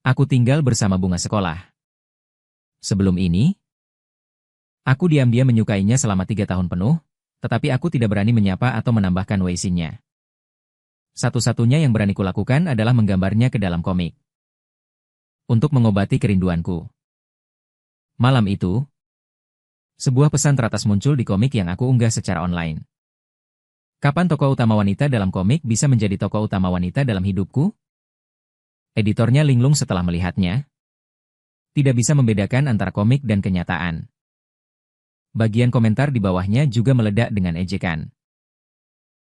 Aku tinggal bersama bunga sekolah. Sebelum ini, aku diam-diam menyukainya selama 3 tahun penuh, tetapi aku tidak berani menyapa atau menambahkan weisinnya. Satu-satunya yang berani kulakukan adalah menggambarnya ke dalam komik. Untuk mengobati kerinduanku. Malam itu, sebuah pesan teratas muncul di komik yang aku unggah secara online. Kapan tokoh utama wanita dalam komik bisa menjadi tokoh utama wanita dalam hidupku? Editornya linglung setelah melihatnya. Tidak bisa membedakan antara komik dan kenyataan. Bagian komentar di bawahnya juga meledak dengan ejekan.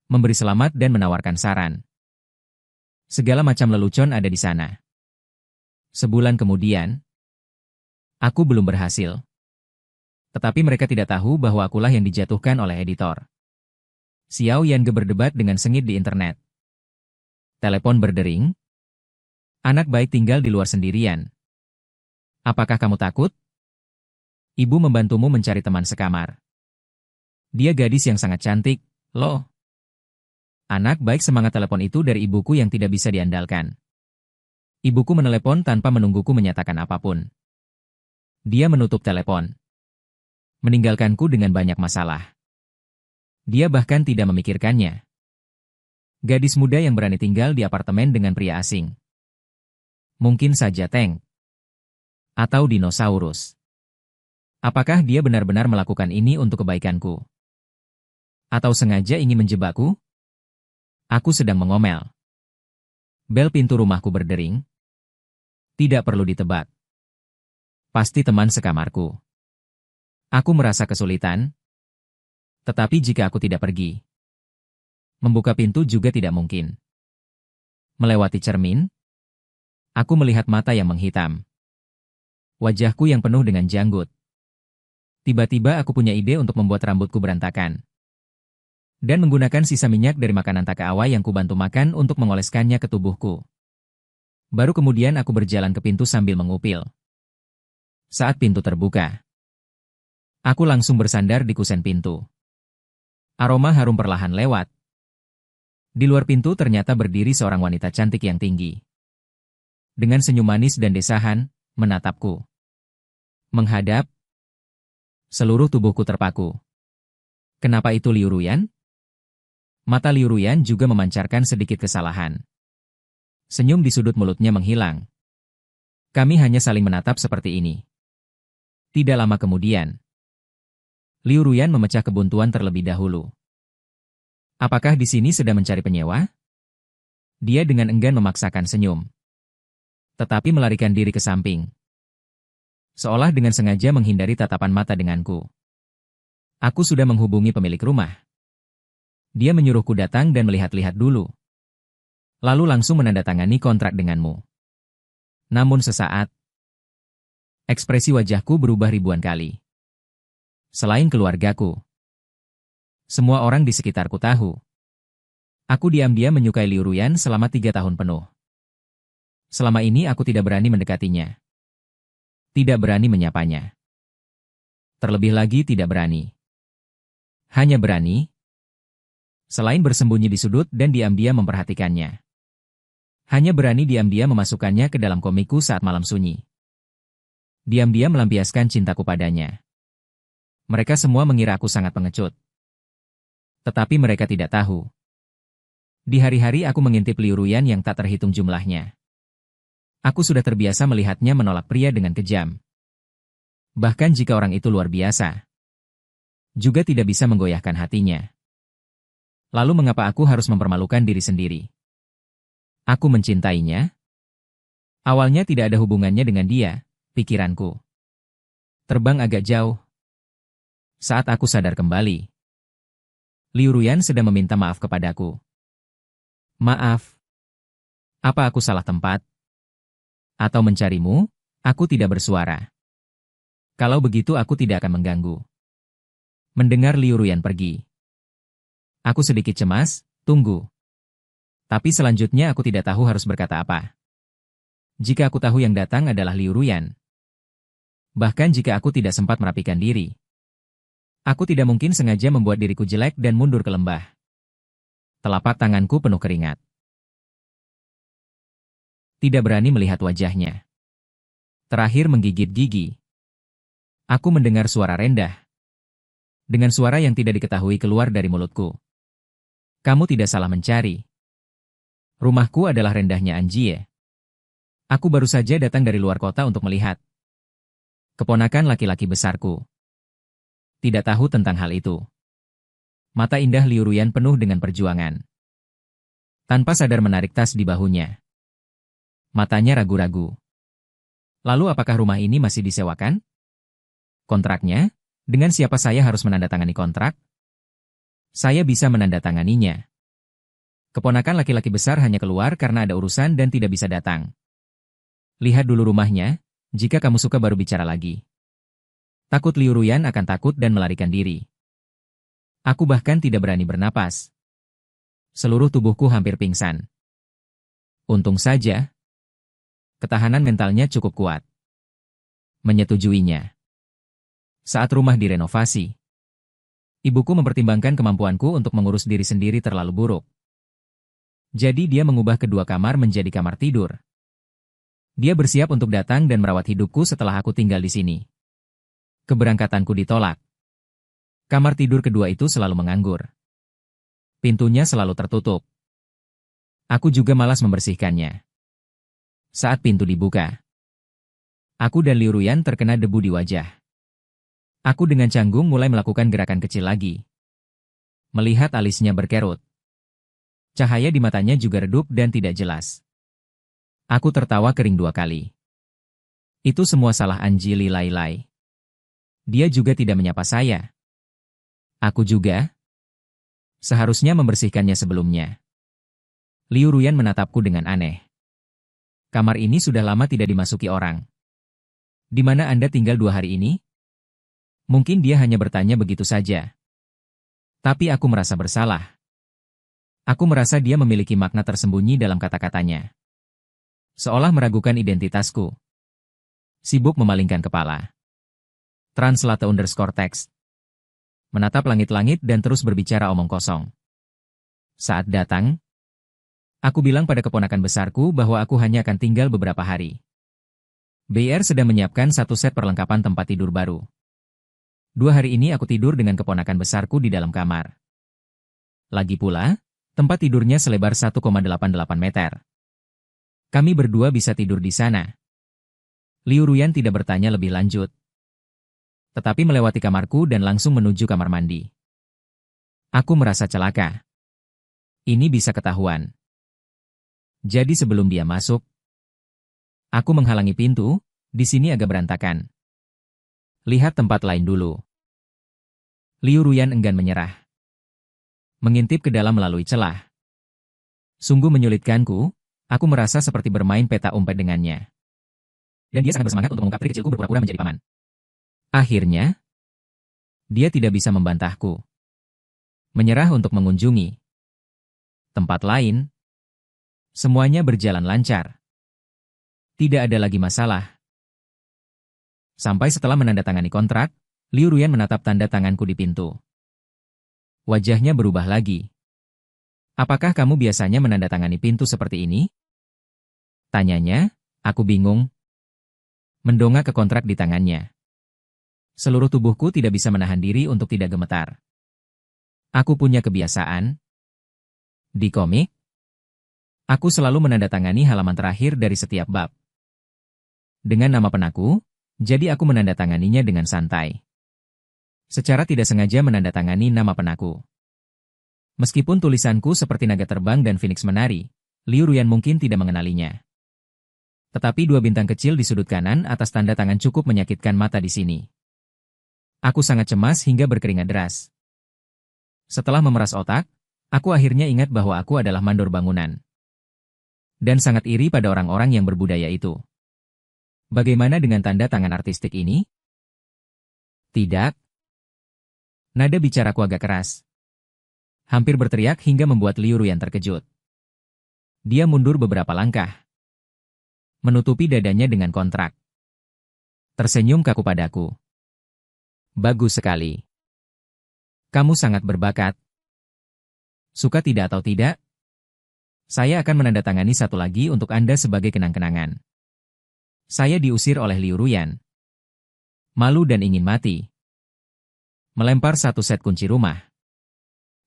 Memberi selamat dan menawarkan saran. Segala macam lelucon ada di sana. Sebulan kemudian, aku belum berhasil. Tetapi mereka tidak tahu bahwa akulah yang dijatuhkan oleh editor. Xiao Yange berdebat dengan sengit di internet. Telepon berdering. Anak baik tinggal di luar sendirian. Apakah kamu takut? Ibu membantumu mencari teman sekamar. Dia gadis yang sangat cantik, loh. Anak baik semangat telepon itu dari ibuku yang tidak bisa diandalkan. Ibuku menelepon tanpa menungguku menyatakan apapun. Dia menutup telepon. Meninggalkanku dengan banyak masalah. Dia bahkan tidak memikirkannya. Gadis muda yang berani tinggal di apartemen dengan pria asing. Mungkin saja tank. Atau dinosaurus. Apakah dia benar-benar melakukan ini untuk kebaikanku? Atau sengaja ingin menjebakku? Aku sedang mengomel. Bel pintu rumahku berdering. Tidak perlu ditebak. Pasti teman sekamarku. Aku merasa kesulitan. Tetapi jika aku tidak pergi, membuka pintu juga tidak mungkin. Melewati cermin, aku melihat mata yang menghitam. Wajahku yang penuh dengan janggut. Tiba-tiba aku punya ide untuk membuat rambutku berantakan. Dan menggunakan sisa minyak dari makanan takawa yang kubantu makan untuk mengoleskannya ke tubuhku. Baru kemudian aku berjalan ke pintu sambil mengupil. Saat pintu terbuka, aku langsung bersandar di kusen pintu. Aroma harum perlahan lewat. Di luar pintu ternyata berdiri seorang wanita cantik yang tinggi. Dengan senyum manis dan desahan, menatapku. Menghadap. Seluruh tubuhku terpaku. Kenapa itu Liu Ruyan? Mata Liu Ruyan juga memancarkan sedikit kesalahan. Senyum di sudut mulutnya menghilang. Kami hanya saling menatap seperti ini. Tidak lama kemudian, Liu Ruyan memecah kebuntuan terlebih dahulu. Apakah di sini sedang mencari penyewa? Dia dengan enggan memaksakan senyum. Tetapi melarikan diri ke samping. Seolah dengan sengaja menghindari tatapan mata denganku. Aku sudah menghubungi pemilik rumah. Dia menyuruhku datang dan melihat-lihat dulu. Lalu langsung menandatangani kontrak denganmu. Namun sesaat, ekspresi wajahku berubah ribuan kali. Selain keluargaku, semua orang di sekitarku tahu. Aku diam-diam menyukai Liu Ruyan selama 3 tahun penuh. Selama ini aku tidak berani mendekatinya. Tidak berani menyapanya. Terlebih lagi tidak berani. Hanya berani, selain bersembunyi di sudut dan diam-diam memperhatikannya. Hanya berani diam-diam memasukkannya ke dalam komikku saat malam sunyi. Diam-diam melampiaskan cintaku padanya. Mereka semua mengira aku sangat pengecut. Tetapi mereka tidak tahu. Di hari-hari aku mengintip Liu Ruyan yang tak terhitung jumlahnya. Aku sudah terbiasa melihatnya menolak pria dengan kejam. Bahkan jika orang itu luar biasa, juga tidak bisa menggoyahkan hatinya. Lalu mengapa aku harus mempermalukan diri sendiri? Aku mencintainya? Awalnya tidak ada hubungannya dengan dia, pikiranku. Terbang agak jauh. Saat aku sadar kembali, Liu Ruyan sedang meminta maaf kepadaku. Maaf. Apa aku salah tempat? Atau mencarimu? Aku tidak bersuara. Kalau begitu aku tidak akan mengganggu. Mendengar Liu Ruyan pergi, aku sedikit cemas, tunggu. Tapi selanjutnya aku tidak tahu harus berkata apa. Jika aku tahu yang datang adalah Liu Ruyan. Bahkan jika aku tidak sempat merapikan diri. Aku tidak mungkin sengaja membuat diriku jelek dan mundur ke lembah. Telapak tanganku penuh keringat. Tidak berani melihat wajahnya. Terakhir menggigit gigi. Aku mendengar suara rendah. Dengan suara yang tidak diketahui keluar dari mulutku. Kamu tidak salah mencari. Rumahku adalah rendahnya Anjie. Aku baru saja datang dari luar kota untuk melihat. Keponakan laki-laki besarku. Tidak tahu tentang hal itu. Mata indah Liu Ruyan penuh dengan perjuangan. Tanpa sadar menarik tas di bahunya. Matanya ragu-ragu. Lalu apakah rumah ini masih disewakan? Kontraknya? Dengan siapa saya harus menandatangani kontrak? Saya bisa menandatanganinya. Keponakan laki-laki besar hanya keluar karena ada urusan dan tidak bisa datang. Lihat dulu rumahnya, jika kamu suka baru bicara lagi. Takut Liu Ruyan akan takut dan melarikan diri. Aku bahkan tidak berani bernapas. Seluruh tubuhku hampir pingsan. Untung saja, ketahanan mentalnya cukup kuat. Menyetujuinya. Saat rumah direnovasi, ibuku mempertimbangkan kemampuanku untuk mengurus diri sendiri terlalu buruk. Jadi dia mengubah kedua kamar menjadi kamar tidur. Dia bersiap untuk datang dan merawat hidupku setelah aku tinggal di sini. Keberangkatanku ditolak. Kamar tidur kedua itu selalu menganggur. Pintunya selalu tertutup. Aku juga malas membersihkannya. Saat pintu dibuka, aku dan Liu Ruyan terkena debu di wajah. Aku dengan canggung mulai melakukan gerakan kecil lagi. Melihat alisnya berkerut. Cahaya di matanya juga redup dan tidak jelas. Aku tertawa kering 2 kali. Itu semua salah Anjili Lailai. Dia juga tidak menyapa saya. Aku juga. Seharusnya membersihkannya sebelumnya. Liu Ruyan menatapku dengan aneh. Kamar ini sudah lama tidak dimasuki orang. Di mana Anda tinggal 2 hari ini? Mungkin dia hanya bertanya begitu saja. Tapi aku merasa bersalah. Aku merasa dia memiliki makna tersembunyi dalam kata-katanya. Seolah meragukan identitasku. Sibuk memalingkan kepala. Translate_text. Menatap langit-langit dan terus berbicara omong kosong. Saat datang, aku bilang pada keponakan besarku bahwa aku hanya akan tinggal beberapa hari. BR sedang menyiapkan 1 set perlengkapan tempat tidur baru. 2 hari ini aku tidur dengan keponakan besarku di dalam kamar. Lagi pula, tempat tidurnya selebar 1,88 meter. Kami berdua bisa tidur di sana. Liu Ruyan tidak bertanya lebih lanjut. Tetapi melewati kamarku dan langsung menuju kamar mandi. Aku merasa celaka. Ini bisa ketahuan. Jadi sebelum dia masuk, aku menghalangi pintu, di sini agak berantakan. Lihat tempat lain dulu. Liu Ruyan enggan menyerah. Mengintip ke dalam melalui celah. Sungguh menyulitkanku, aku merasa seperti bermain peta umpet dengannya. Dan dia sangat bersemangat untuk mengungkap trik kecilku berpura-pura menjadi paman. Akhirnya, dia tidak bisa membantahku. Menyerah untuk mengunjungi tempat lain. Semuanya berjalan lancar. Tidak ada lagi masalah. Sampai setelah menandatangani kontrak, Liu Ruyan menatap tanda tanganku di pintu. Wajahnya berubah lagi. Apakah kamu biasanya menandatangani pintu seperti ini? Tanyanya, aku bingung. Mendongak ke kontrak di tangannya. Seluruh tubuhku tidak bisa menahan diri untuk tidak gemetar. Aku punya kebiasaan. Di komik, aku selalu menandatangani halaman terakhir dari setiap bab. Dengan nama penaku, jadi aku menandatanganinya dengan santai. Secara tidak sengaja menandatangani nama penaku. Meskipun tulisanku seperti naga terbang dan Phoenix menari, Liu Ruyan mungkin tidak mengenalinya. Tetapi 2 bintang kecil di sudut kanan atas tanda tangan cukup menyakitkan mata di sini. Aku sangat cemas hingga berkeringat deras. Setelah memeras otak, aku akhirnya ingat bahwa aku adalah mandor bangunan. Dan sangat iri pada orang-orang yang berbudaya itu. Bagaimana dengan tanda tangan artistik ini? Tidak. Nada bicaraku agak keras. Hampir berteriak hingga membuat Liu Ruyan terkejut. Dia mundur beberapa langkah. Menutupi dadanya dengan kontrak. Tersenyum kaku padaku. Bagus sekali. Kamu sangat berbakat. Suka tidak atau tidak? Saya akan menandatangani 1 lagi untuk Anda sebagai kenang-kenangan. Saya diusir oleh Liu Ruyan. Malu dan ingin mati. Melempar satu set kunci rumah.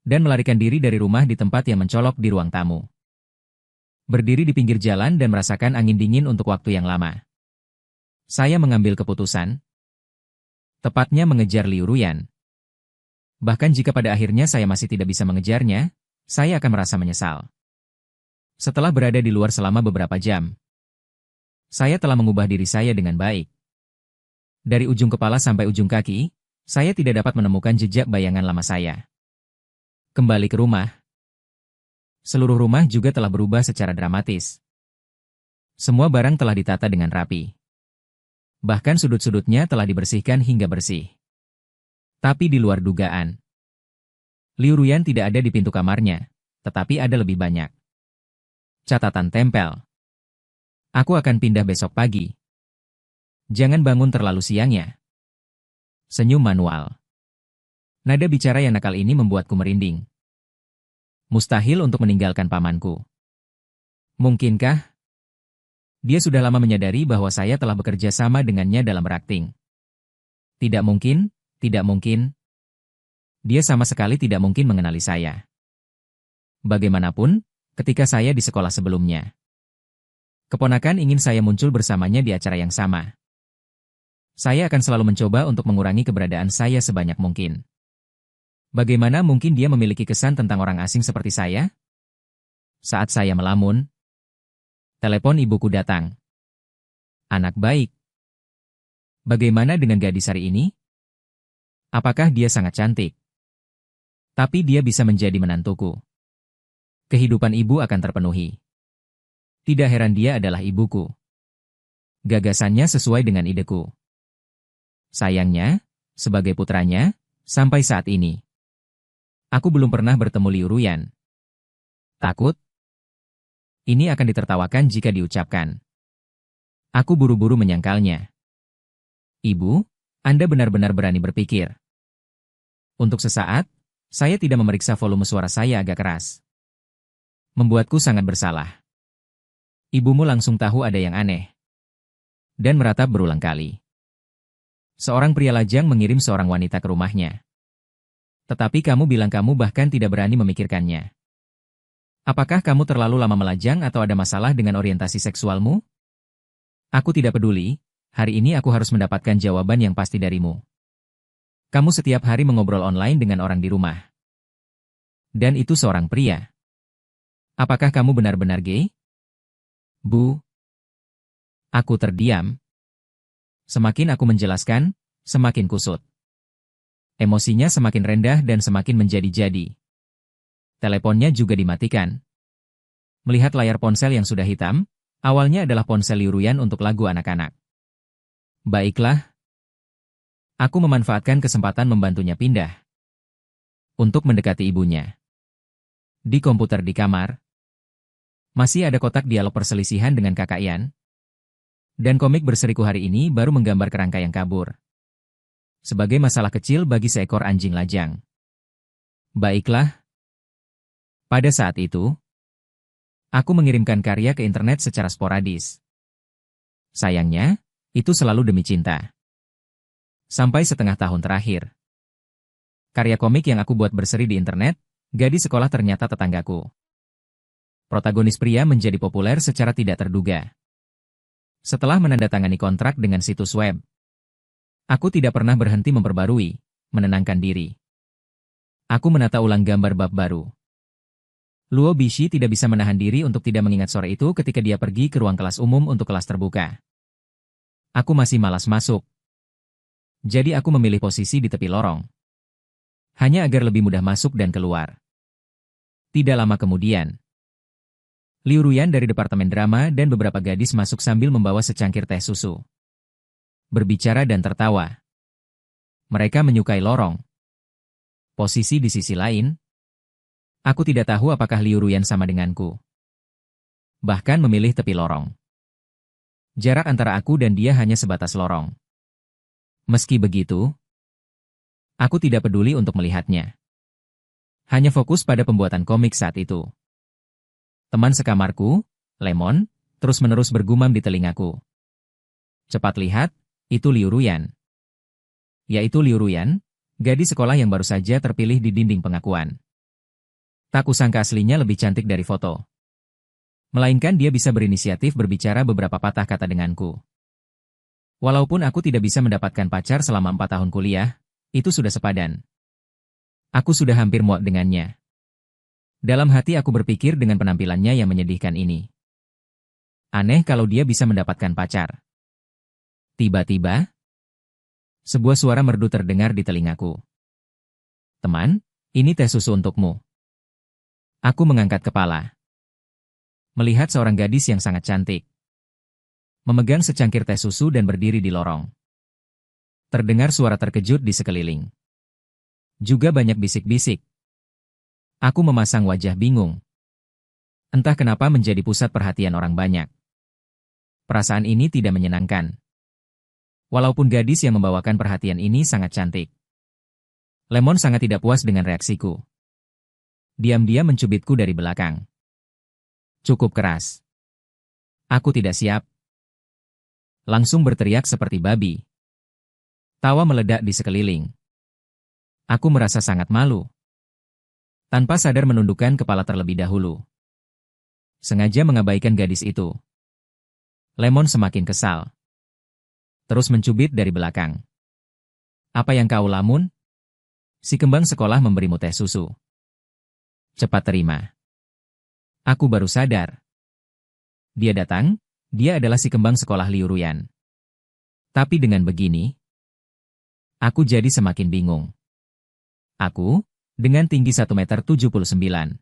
Dan melarikan diri dari rumah di tempat yang mencolok di ruang tamu. Berdiri di pinggir jalan dan merasakan angin dingin untuk waktu yang lama. Saya mengambil keputusan. Tepatnya mengejar Liu Ruyan. Bahkan jika pada akhirnya saya masih tidak bisa mengejarnya, saya akan merasa menyesal. Setelah berada di luar selama beberapa jam, saya telah mengubah diri saya dengan baik. Dari ujung kepala sampai ujung kaki, saya tidak dapat menemukan jejak bayangan lama saya. Kembali ke rumah. Seluruh rumah juga telah berubah secara dramatis. Semua barang telah ditata dengan rapi. Bahkan sudut-sudutnya telah dibersihkan hingga bersih. Tapi di luar dugaan, Liu Ruyan tidak ada di pintu kamarnya, tetapi ada lebih banyak. Catatan tempel. Aku akan pindah besok pagi. Jangan bangun terlalu siang ya. Senyum manual. Nada bicara yang nakal ini membuatku merinding. Mustahil untuk meninggalkan pamanku. Mungkinkah? Dia sudah lama menyadari bahwa saya telah bekerja sama dengannya dalam berakting. Tidak mungkin, tidak mungkin. Dia sama sekali tidak mungkin mengenali saya. Bagaimanapun, ketika saya di sekolah sebelumnya, keponakan ingin saya muncul bersamanya di acara yang sama. Saya akan selalu mencoba untuk mengurangi keberadaan saya sebanyak mungkin. Bagaimana mungkin dia memiliki kesan tentang orang asing seperti saya? Saat saya melamun, telepon ibuku datang. Anak baik. Bagaimana dengan gadis hari ini? Apakah dia sangat cantik? Tapi dia bisa menjadi menantuku. Kehidupan ibu akan terpenuhi. Tidak heran dia adalah ibuku. Gagasannya sesuai dengan ideku. Sayangnya, sebagai putranya, sampai saat ini, aku belum pernah bertemu Liu Ruyan. Takut? Ini akan ditertawakan jika diucapkan. Aku buru-buru menyangkalnya. Ibu, Anda benar-benar berani berpikir. Untuk sesaat, saya tidak memeriksa volume suara saya agak keras. Membuatku sangat bersalah. Ibumu langsung tahu ada yang aneh. Dan meratap berulang kali. Seorang pria lajang mengirim seorang wanita ke rumahnya. Tetapi kamu bilang kamu bahkan tidak berani memikirkannya. Apakah kamu terlalu lama melajang atau ada masalah dengan orientasi seksualmu? Aku tidak peduli, hari ini aku harus mendapatkan jawaban yang pasti darimu. Kamu setiap hari mengobrol online dengan orang di rumah. Dan itu seorang pria. Apakah kamu benar-benar gay? Bu. Aku terdiam. Semakin aku menjelaskan, semakin kusut. Emosinya semakin rendah dan semakin menjadi-jadi. Teleponnya juga dimatikan. Melihat layar ponsel yang sudah hitam, awalnya adalah ponsel Liu Ruyan untuk lagu anak-anak. Baiklah. Aku memanfaatkan kesempatan membantunya pindah. Untuk mendekati ibunya. Di komputer di kamar, masih ada kotak dialog perselisihan dengan Kakak Ian. Dan komik berseriku hari ini baru menggambar kerangka yang kabur. Sebagai masalah kecil bagi seekor anjing lajang. Baiklah. Pada saat itu, aku mengirimkan karya ke internet secara sporadis. Sayangnya, itu selalu demi cinta. Sampai setengah tahun terakhir. Karya komik yang aku buat berseri di internet, gadis sekolah ternyata tetanggaku. Protagonis pria menjadi populer secara tidak terduga. Setelah menandatangani kontrak dengan situs web, aku tidak pernah berhenti memperbarui, menenangkan diri. Aku menata ulang gambar bab baru. Luo Bishi tidak bisa menahan diri untuk tidak mengingat sore itu ketika dia pergi ke ruang kelas umum untuk kelas terbuka. Aku masih malas masuk. Jadi aku memilih posisi di tepi lorong. Hanya agar lebih mudah masuk dan keluar. Tidak lama kemudian, Liu Ruyan dari Departemen Drama dan beberapa gadis masuk sambil membawa secangkir teh susu. Berbicara dan tertawa. Mereka menyukai lorong. Posisi di sisi lain, aku tidak tahu apakah Liu Ruyan sama denganku. Bahkan memilih tepi lorong. Jarak antara aku dan dia hanya sebatas lorong. Meski begitu, aku tidak peduli untuk melihatnya. Hanya fokus pada pembuatan komik saat itu. Teman sekamarku, Lemon, terus-menerus bergumam di telingaku. Cepat lihat, itu Liu Ruyan. Yaitu Liu Ruyan, gadis sekolah yang baru saja terpilih di dinding pengakuan. Tak kusangka aslinya lebih cantik dari foto. Melainkan dia bisa berinisiatif berbicara beberapa patah kata denganku. Walaupun aku tidak bisa mendapatkan pacar selama 4 tahun kuliah, itu sudah sepadan. Aku sudah hampir muak dengannya. Dalam hati aku berpikir dengan penampilannya yang menyedihkan ini. Aneh kalau dia bisa mendapatkan pacar. Tiba-tiba, sebuah suara merdu terdengar di telingaku. Teman, ini teh susu untukmu. Aku mengangkat kepala. Melihat seorang gadis yang sangat cantik. Memegang secangkir teh susu dan berdiri di lorong. Terdengar suara terkejut di sekeliling. Juga banyak bisik-bisik. Aku memasang wajah bingung. Entah kenapa menjadi pusat perhatian orang banyak. Perasaan ini tidak menyenangkan. Walaupun gadis yang membawakan perhatian ini sangat cantik. Lemon sangat tidak puas dengan reaksiku. Diam-diam mencubitku dari belakang. Cukup keras. Aku tidak siap. Langsung berteriak seperti babi. Tawa meledak di sekeliling. Aku merasa sangat malu. Tanpa sadar menundukkan kepala terlebih dahulu. Sengaja mengabaikan gadis itu. Lemon semakin kesal. Terus mencubit dari belakang. Apa yang kau lamun? Si kembang sekolah memberimu teh susu. Cepat terima. Aku baru sadar. Dia datang, dia adalah si kembang sekolah Liu Ruyan. Tapi dengan begini, aku jadi semakin bingung. Aku, dengan tinggi 1,79 meter.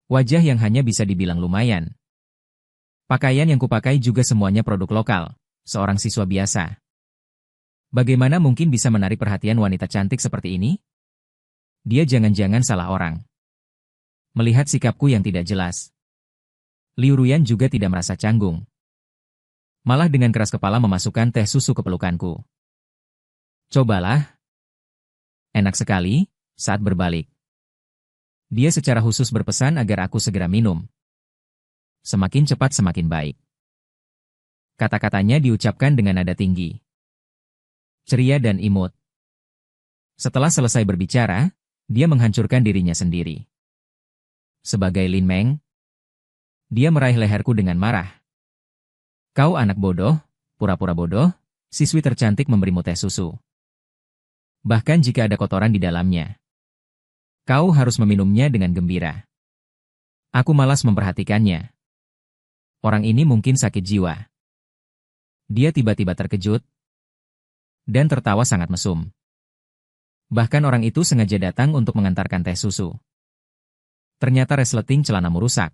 Wajah yang hanya bisa dibilang lumayan. Pakaian yang kupakai juga semuanya produk lokal, seorang siswa biasa. Bagaimana mungkin bisa menarik perhatian wanita cantik seperti ini? Dia jangan-jangan salah orang. Melihat sikapku yang tidak jelas, Liu Ruyan juga tidak merasa canggung. Malah dengan keras kepala memasukkan teh susu ke pelukanku. Cobalah. Enak sekali, saat berbalik. Dia secara khusus berpesan agar aku segera minum. Semakin cepat semakin baik. Kata-katanya diucapkan dengan nada tinggi. Ceria dan imut. Setelah selesai berbicara, dia menghancurkan dirinya sendiri. Sebagai Lin Meng, dia meraih leherku dengan marah. Kau anak bodoh, pura-pura bodoh, siswi tercantik memberimu teh susu. Bahkan jika ada kotoran di dalamnya, kau harus meminumnya dengan gembira. Aku malas memperhatikannya. Orang ini mungkin sakit jiwa. Dia tiba-tiba terkejut dan tertawa sangat mesum. Bahkan orang itu sengaja datang untuk mengantarkan teh susu. Ternyata resleting celanamu rusak.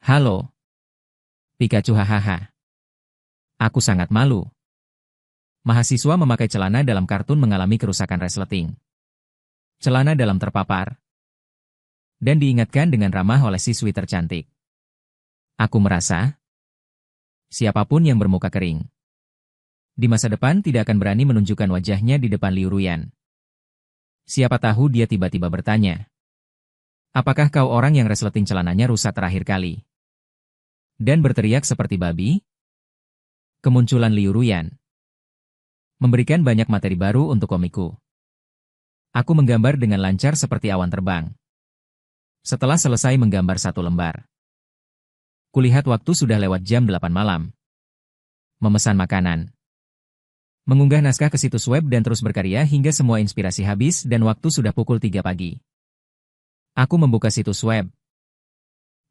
Halo. Pikachu hahaha. Aku sangat malu. Mahasiswa memakai celana dalam kartun mengalami kerusakan resleting. Celana dalam terpapar. Dan diingatkan dengan ramah oleh siswi tercantik. Aku merasa, siapapun yang bermuka kering, di masa depan tidak akan berani menunjukkan wajahnya di depan Liu Ruyan. Siapa tahu dia tiba-tiba bertanya, apakah kau orang yang resleting celananya rusak terakhir kali? Dan berteriak seperti babi? Kemunculan Liu Ruyan memberikan banyak materi baru untuk komikku. Aku menggambar dengan lancar seperti awan terbang. Setelah selesai menggambar 1 lembar, kulihat waktu sudah lewat jam 8 malam. Memesan makanan. Mengunggah naskah ke situs web dan terus berkarya hingga semua inspirasi habis dan waktu sudah pukul 3 pagi. Aku membuka situs web.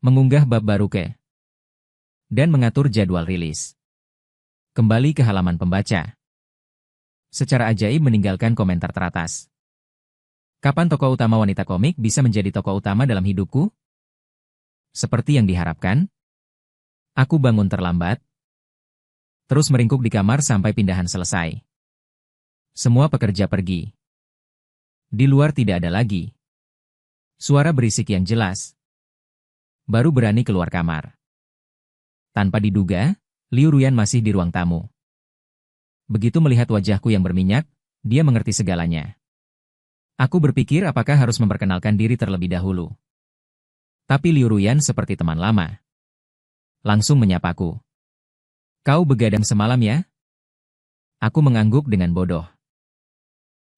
Mengunggah bab baru dan mengatur jadwal rilis. Kembali ke halaman pembaca. Secara ajaib meninggalkan komentar teratas. Kapan tokoh utama wanita komik bisa menjadi tokoh utama dalam hidupku? Seperti yang diharapkan, aku bangun terlambat, terus meringkuk di kamar sampai pindahan selesai. Semua pekerja pergi. Di luar tidak ada lagi suara berisik yang jelas. Baru berani keluar kamar. Tanpa diduga, Liu Ruyan masih di ruang tamu. Begitu melihat wajahku yang berminyak, dia mengerti segalanya. Aku berpikir apakah harus memperkenalkan diri terlebih dahulu. Tapi Liu Ruyan seperti teman lama. Langsung menyapaku. Kau begadang semalam ya? Aku mengangguk dengan bodoh.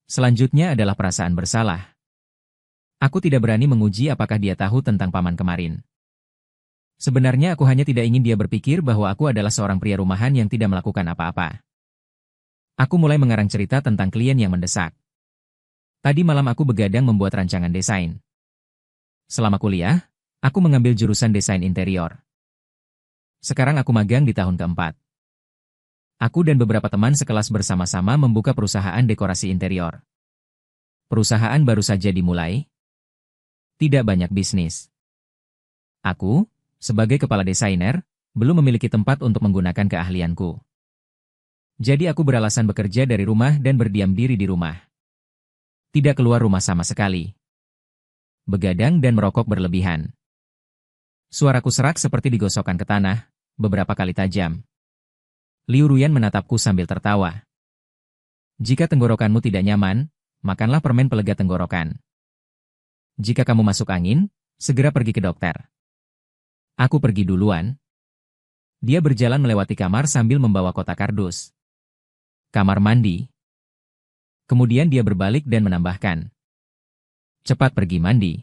Selanjutnya adalah perasaan bersalah. Aku tidak berani menguji apakah dia tahu tentang paman kemarin. Sebenarnya aku hanya tidak ingin dia berpikir bahwa aku adalah seorang pria rumahan yang tidak melakukan apa-apa. Aku mulai mengarang cerita tentang klien yang mendesak. Tadi malam aku begadang membuat rancangan desain. Selama kuliah, aku mengambil jurusan desain interior. Sekarang aku magang di tahun keempat. Aku dan beberapa teman sekelas bersama-sama membuka perusahaan dekorasi interior. Perusahaan baru saja dimulai. Tidak banyak bisnis. Aku, sebagai kepala desainer, belum memiliki tempat untuk menggunakan keahlianku. Jadi aku beralasan bekerja dari rumah dan berdiam diri di rumah. Tidak keluar rumah sama sekali. Begadang dan merokok berlebihan. Suaraku serak seperti digosokkan ke tanah, beberapa kali tajam. Liu Ruyan menatapku sambil tertawa. Jika tenggorokanmu tidak nyaman, makanlah permen pelega tenggorokan. Jika kamu masuk angin, segera pergi ke dokter. Aku pergi duluan. Dia berjalan melewati kamar sambil membawa kotak kardus. Kamar mandi. Kemudian dia berbalik dan menambahkan. Cepat pergi mandi.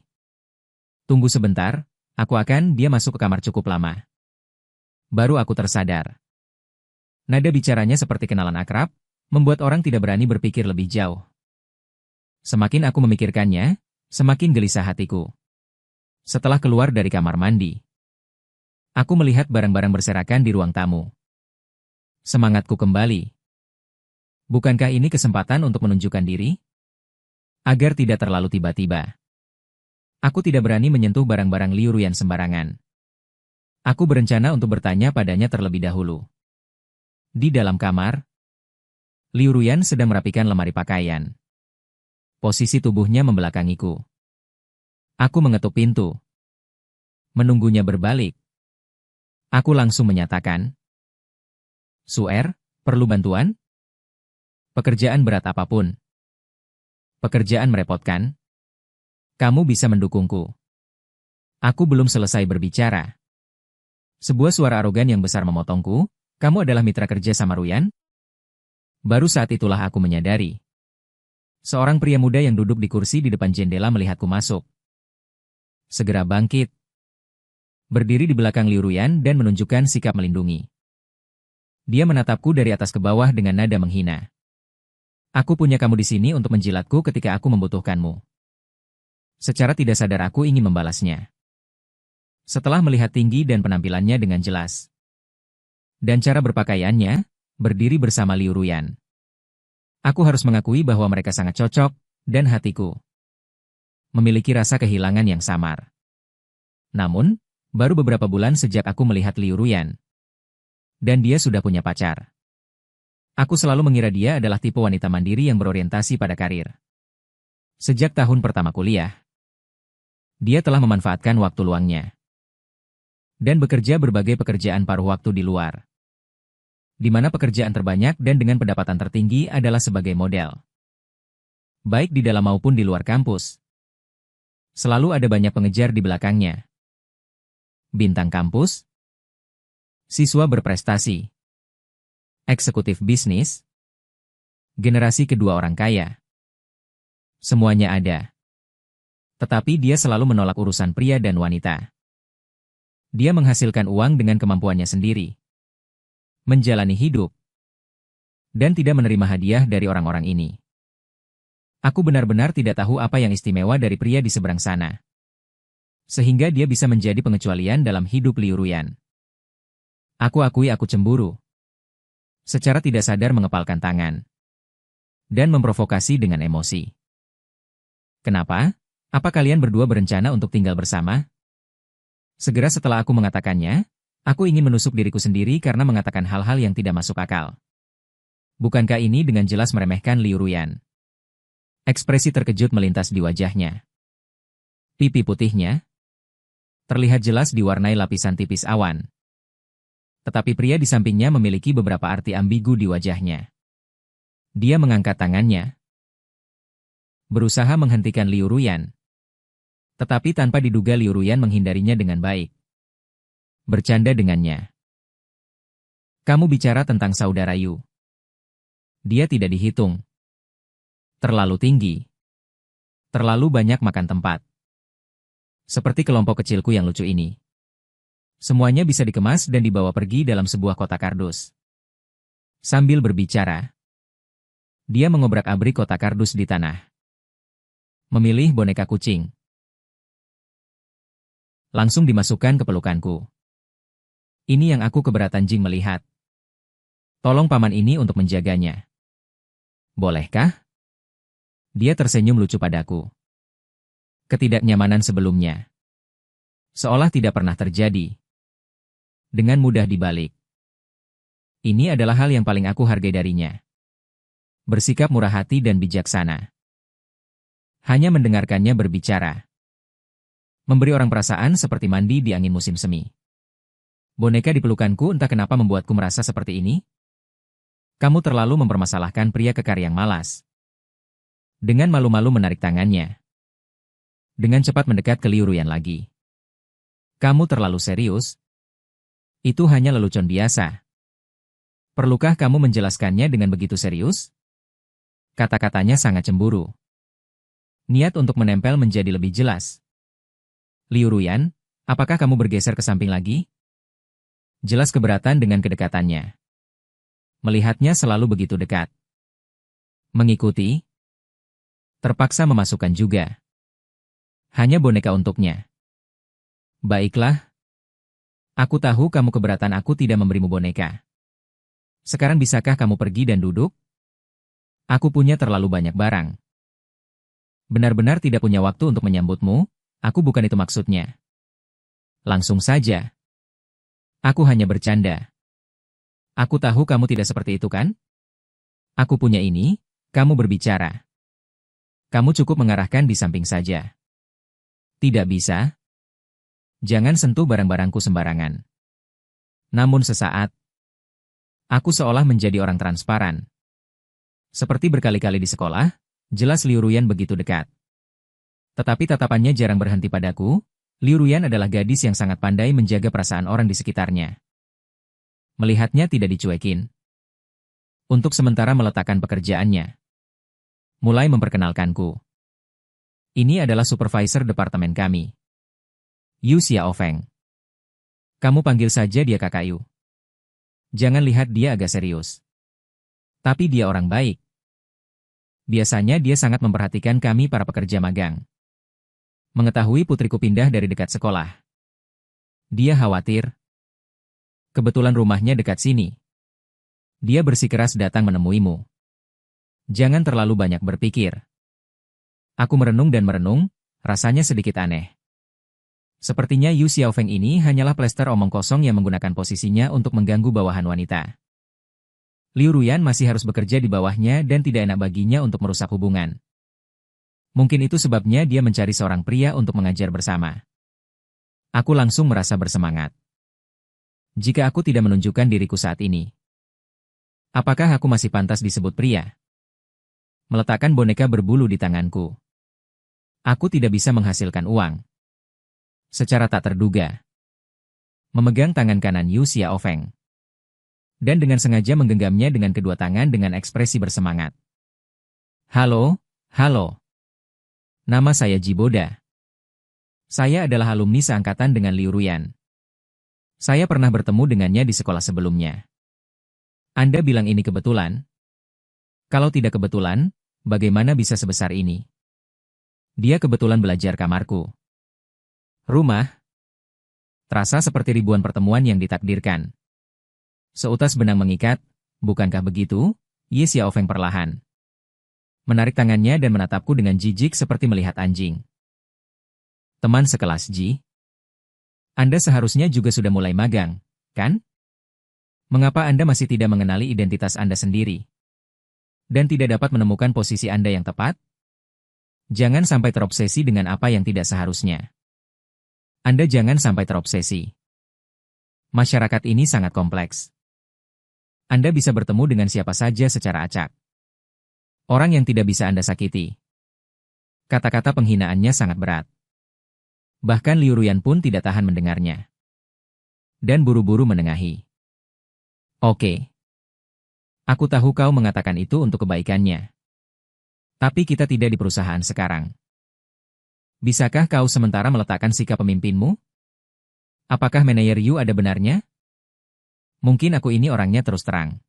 Tunggu sebentar, dia masuk ke kamar cukup lama. Baru aku tersadar. Nada bicaranya seperti kenalan akrab, membuat orang tidak berani berpikir lebih jauh. Semakin aku memikirkannya, semakin gelisah hatiku. Setelah keluar dari kamar mandi, aku melihat barang-barang berserakan di ruang tamu. Semangatku kembali. Bukankah ini kesempatan untuk menunjukkan diri? Agar tidak terlalu tiba-tiba. Aku tidak berani menyentuh barang-barang Liu Ruyan sembarangan. Aku berencana untuk bertanya padanya terlebih dahulu. Di dalam kamar, Liu Ruyan sedang merapikan lemari pakaian. Posisi tubuhnya membelakangiku. Aku mengetuk pintu. Menunggunya berbalik. Aku langsung menyatakan, Suer, perlu bantuan? Pekerjaan berat apapun. Pekerjaan merepotkan? Kamu bisa mendukungku. Aku belum selesai berbicara. Sebuah suara arogan yang besar memotongku. Kamu adalah mitra kerja sama Ruyan? Baru saat itulah aku menyadari. Seorang pria muda yang duduk di kursi di depan jendela melihatku masuk. Segera bangkit. Berdiri di belakang Liu Ruyan dan menunjukkan sikap melindungi. Dia menatapku dari atas ke bawah dengan nada menghina. Aku punya kamu di sini untuk menjilatku ketika aku membutuhkanmu. Secara tidak sadar aku ingin membalasnya. Setelah melihat tinggi dan penampilannya dengan jelas. Dan cara berpakaiannya, berdiri bersama Liu Ruyan. Aku harus mengakui bahwa mereka sangat cocok, dan hatiku memiliki rasa kehilangan yang samar. Namun, baru beberapa bulan sejak aku melihat Liu Ruyan. Dan dia sudah punya pacar. Aku selalu mengira dia adalah tipe wanita mandiri yang berorientasi pada karir. Sejak tahun pertama kuliah, dia telah memanfaatkan waktu luangnya. Dan bekerja berbagai pekerjaan paruh waktu di luar. Di mana pekerjaan terbanyak dan dengan pendapatan tertinggi adalah sebagai model. Baik di dalam maupun di luar kampus. Selalu ada banyak pengejar di belakangnya. Bintang kampus, siswa berprestasi, eksekutif bisnis, generasi kedua orang kaya. Semuanya ada. Tetapi dia selalu menolak urusan pria dan wanita. Dia menghasilkan uang dengan kemampuannya sendiri. Menjalani hidup, dan tidak menerima hadiah dari orang-orang ini. Aku benar-benar tidak tahu apa yang istimewa dari pria di seberang sana. Sehingga dia bisa menjadi pengecualian dalam hidup Liu Ruyan. Aku akui aku cemburu. Secara tidak sadar mengepalkan tangan. Dan memprovokasi dengan emosi. Kenapa? Apa kalian berdua berencana untuk tinggal bersama? Segera setelah aku mengatakannya, aku ingin menusuk diriku sendiri karena mengatakan hal-hal yang tidak masuk akal. Bukankah ini dengan jelas meremehkan Liu Ruyan? Ekspresi terkejut melintas di wajahnya. Pipi putihnya terlihat jelas diwarnai lapisan tipis awan. Tetapi pria di sampingnya memiliki beberapa arti ambigu di wajahnya. Dia mengangkat tangannya, berusaha menghentikan Liu Ruyan. Tetapi tanpa diduga Liu Ruyan menghindarinya dengan baik. Bercanda dengannya. Kamu bicara tentang saudara Yu. Dia tidak dihitung. Terlalu tinggi. Terlalu banyak makan tempat. Seperti kelompok kecilku yang lucu ini. Semuanya bisa dikemas dan dibawa pergi dalam sebuah kotak kardus. Sambil berbicara, dia mengobrak-abrik kotak kardus di tanah. Memilih boneka kucing. Langsung dimasukkan ke pelukanku. Ini yang aku keberatan Jing melihat. Tolong paman ini untuk menjaganya. Bolehkah? Dia tersenyum lucu padaku. Ketidaknyamanan sebelumnya. Seolah tidak pernah terjadi. Dengan mudah dibalik. Ini adalah hal yang paling aku hargai darinya. Bersikap murah hati dan bijaksana. Hanya mendengarkannya berbicara. Memberi orang perasaan seperti mandi di angin musim semi. Boneka di pelukanku entah kenapa membuatku merasa seperti ini. Kamu terlalu mempermasalahkan pria kekar yang malas. Dengan malu-malu menarik tangannya. Dengan cepat mendekat ke Liu Ruyan lagi. Kamu terlalu serius. Itu hanya lelucon biasa. Perlukah kamu menjelaskannya dengan begitu serius? Kata-katanya sangat cemburu. Niat untuk menempel menjadi lebih jelas. Liu Ruyan, apakah kamu bergeser ke samping lagi? Jelas keberatan dengan kedekatannya. Melihatnya selalu begitu dekat. Mengikuti. Terpaksa memasukkan juga. Hanya boneka untuknya. Baiklah. Aku tahu kamu keberatan aku tidak memberimu boneka. Sekarang bisakah kamu pergi dan duduk? Aku punya terlalu banyak barang. Benar-benar tidak punya waktu untuk menyambutmu, aku bukan itu maksudnya. Langsung saja. Aku hanya bercanda. Aku tahu kamu tidak seperti itu kan? Aku punya ini, kamu berbicara. Kamu cukup mengarahkan di samping saja. Tidak bisa. Jangan sentuh barang-barangku sembarangan. Namun sesaat, aku seolah menjadi orang transparan. Seperti berkali-kali di sekolah, jelas Liu Ruyan begitu dekat. Tetapi tatapannya jarang berhenti padaku. Liu Ruyan adalah gadis yang sangat pandai menjaga perasaan orang di sekitarnya. Melihatnya tidak dicuekin. Untuk sementara meletakkan pekerjaannya. Mulai memperkenalkanku. Ini adalah supervisor departemen kami. Yu Xiaofeng. Kamu panggil saja dia Kakak Yu. Jangan lihat dia agak serius. Tapi dia orang baik. Biasanya dia sangat memperhatikan kami para pekerja magang. Mengetahui putriku pindah dari dekat sekolah. Dia khawatir. Kebetulan rumahnya dekat sini. Dia bersikeras datang menemuimu. Jangan terlalu banyak berpikir. Aku merenung dan merenung, rasanya sedikit aneh. Sepertinya Yu Xiaofeng ini hanyalah plester omong kosong yang menggunakan posisinya untuk mengganggu bawahan wanita. Liu Ruyan masih harus bekerja di bawahnya dan tidak enak baginya untuk merusak hubungan. Mungkin itu sebabnya dia mencari seorang pria untuk mengajar bersama. Aku langsung merasa bersemangat. Jika aku tidak menunjukkan diriku saat ini, apakah aku masih pantas disebut pria? Meletakkan boneka berbulu di tanganku. Aku tidak bisa menghasilkan uang. Secara tak terduga. Memegang tangan kanan Yu Xiaofeng. Dan dengan sengaja menggenggamnya dengan kedua tangan dengan ekspresi bersemangat. Halo, halo. Nama saya Jiboda. Saya adalah alumni seangkatan dengan Liu Ruyan. Saya pernah bertemu dengannya di sekolah sebelumnya. Anda bilang ini kebetulan? Kalau tidak kebetulan, bagaimana bisa sebesar ini? Dia kebetulan belajar kamarku. Rumah. Terasa seperti ribuan pertemuan yang ditakdirkan. Seutas benang mengikat, bukankah begitu? Ye Xiaofeng perlahan. Menarik tangannya dan menatapku dengan jijik seperti melihat anjing. Teman sekelas Ji. Anda seharusnya juga sudah mulai magang, kan? Mengapa Anda masih tidak mengenali identitas Anda sendiri? Dan tidak dapat menemukan posisi Anda yang tepat? Jangan sampai terobsesi dengan apa yang tidak seharusnya. Anda jangan sampai terobsesi. Masyarakat ini sangat kompleks. Anda bisa bertemu dengan siapa saja secara acak. Orang yang tidak bisa Anda sakiti. Kata-kata penghinaannya sangat berat. Bahkan Liu Ruyan pun tidak tahan mendengarnya. Dan buru-buru menengahi. Oke. Aku tahu kau mengatakan itu untuk kebaikannya. Tapi kita tidak di perusahaan sekarang. Bisakah kau sementara meletakkan sikap pemimpinmu? Apakah manajer Yu ada benarnya? Mungkin aku ini orangnya terus terang.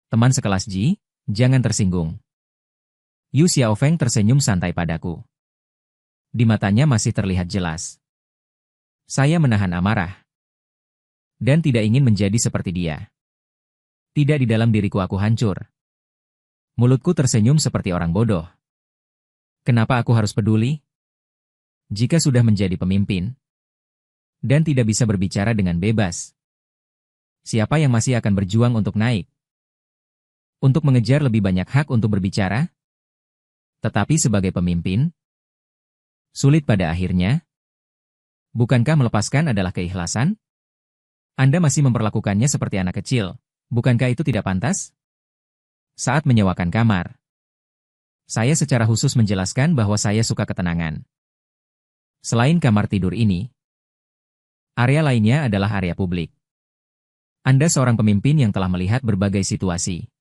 Teman sekelas Ji, jangan tersinggung. Yu Xiaofeng tersenyum santai padaku. Di matanya masih terlihat jelas. Saya menahan amarah. Dan tidak ingin menjadi seperti dia. Tidak di dalam diriku aku hancur. Mulutku tersenyum seperti orang bodoh. Kenapa aku harus peduli? Jika sudah menjadi pemimpin, dan tidak bisa berbicara dengan bebas, siapa yang masih akan berjuang untuk naik? Untuk mengejar lebih banyak hak untuk berbicara? Tetapi sebagai pemimpin, sulit pada akhirnya. Bukankah melepaskan adalah keikhlasan? Anda masih memperlakukannya seperti anak kecil. Bukankah itu tidak pantas? Saat menyewakan kamar, saya secara khusus menjelaskan bahwa saya suka ketenangan. Selain kamar tidur ini, area lainnya adalah area publik. Anda seorang pemimpin yang telah melihat berbagai situasi.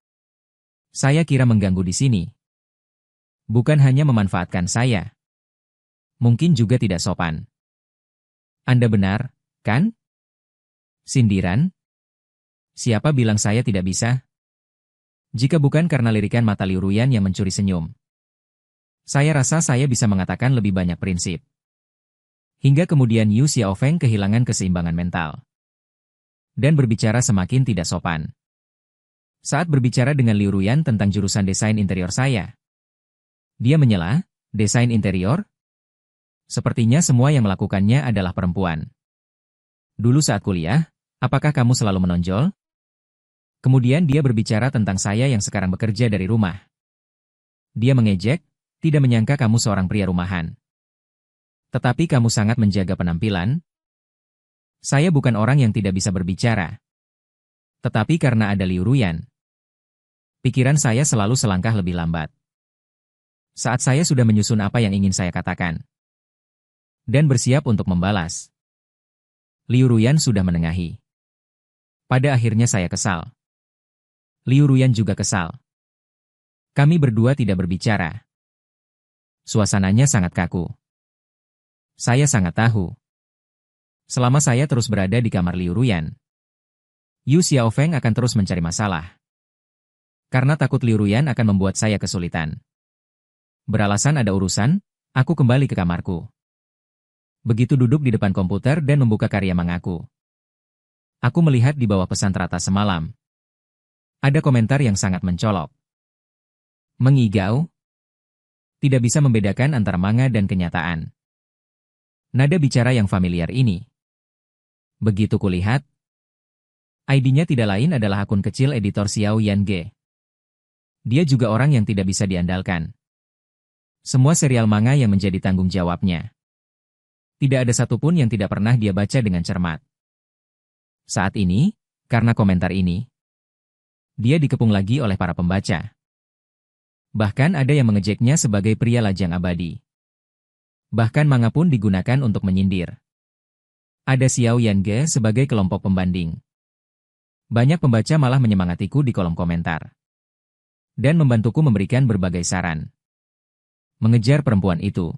Saya kira mengganggu di sini. Bukan hanya memanfaatkan saya. Mungkin juga tidak sopan. Anda benar, kan? Sindiran? Siapa bilang saya tidak bisa? Jika bukan karena lirikan mata Liu Ruyan yang mencuri senyum. Saya rasa saya bisa mengatakan lebih banyak prinsip. Hingga kemudian Yu Xiaofeng kehilangan keseimbangan mental. Dan berbicara semakin tidak sopan. Saat berbicara dengan Liu Ruyan tentang jurusan desain interior saya, dia menyela, desain interior? Sepertinya semua yang melakukannya adalah perempuan. Dulu saat kuliah, apakah kamu selalu menonjol? Kemudian dia berbicara tentang saya yang sekarang bekerja dari rumah. Dia mengejek, tidak menyangka kamu seorang pria rumahan. Tetapi kamu sangat menjaga penampilan. Saya bukan orang yang tidak bisa berbicara. Tetapi karena ada Liu Ruyan, pikiran saya selalu selangkah lebih lambat. Saat saya sudah menyusun apa yang ingin saya katakan, dan bersiap untuk membalas, Liu Ruyan sudah menengahi. Pada akhirnya saya kesal. Liu Ruyan juga kesal. Kami berdua tidak berbicara. Suasananya sangat kaku. Saya sangat tahu. Selama saya terus berada di kamar Liu Ruyan, Yu Xiaofeng akan terus mencari masalah. Karena takut Liu Ruyan akan membuat saya kesulitan. Beralasan ada urusan, aku kembali ke kamarku. Begitu duduk di depan komputer dan membuka karya mangaku, aku melihat di bawah pesan teratas semalam. Ada komentar yang sangat mencolok. Mengigau? Tidak bisa membedakan antara manga dan kenyataan. Nada bicara yang familiar ini. Begitu kulihat, ID-nya tidak lain adalah akun kecil editor Xiao Yange. Dia juga orang yang tidak bisa diandalkan. Semua serial manga yang menjadi tanggung jawabnya. Tidak ada satupun yang tidak pernah dia baca dengan cermat. Saat ini, karena komentar ini, dia dikepung lagi oleh para pembaca. Bahkan ada yang mengejeknya sebagai pria lajang abadi. Bahkan manga pun digunakan untuk menyindir. Ada Xiao Yange sebagai kelompok pembanding. Banyak pembaca malah menyemangatiku di kolom komentar. Dan membantuku memberikan berbagai saran. Mengejar perempuan itu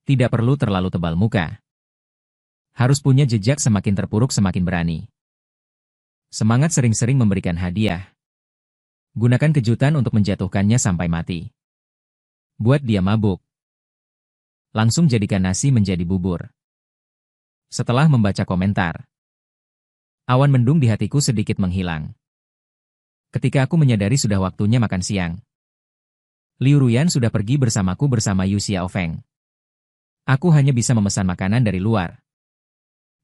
tidak perlu terlalu tebal muka. Harus punya jejak semakin terpuruk semakin berani. Semangat sering-sering memberikan hadiah. Gunakan kejutan untuk menjatuhkannya sampai mati. Buat dia mabuk. Langsung jadikan nasi menjadi bubur. Setelah membaca komentar, awan mendung di hatiku sedikit menghilang. Ketika aku menyadari sudah waktunya makan siang, Liu Ruyan sudah pergi bersamaku bersama Yu Xiaofeng. Aku hanya bisa memesan makanan dari luar.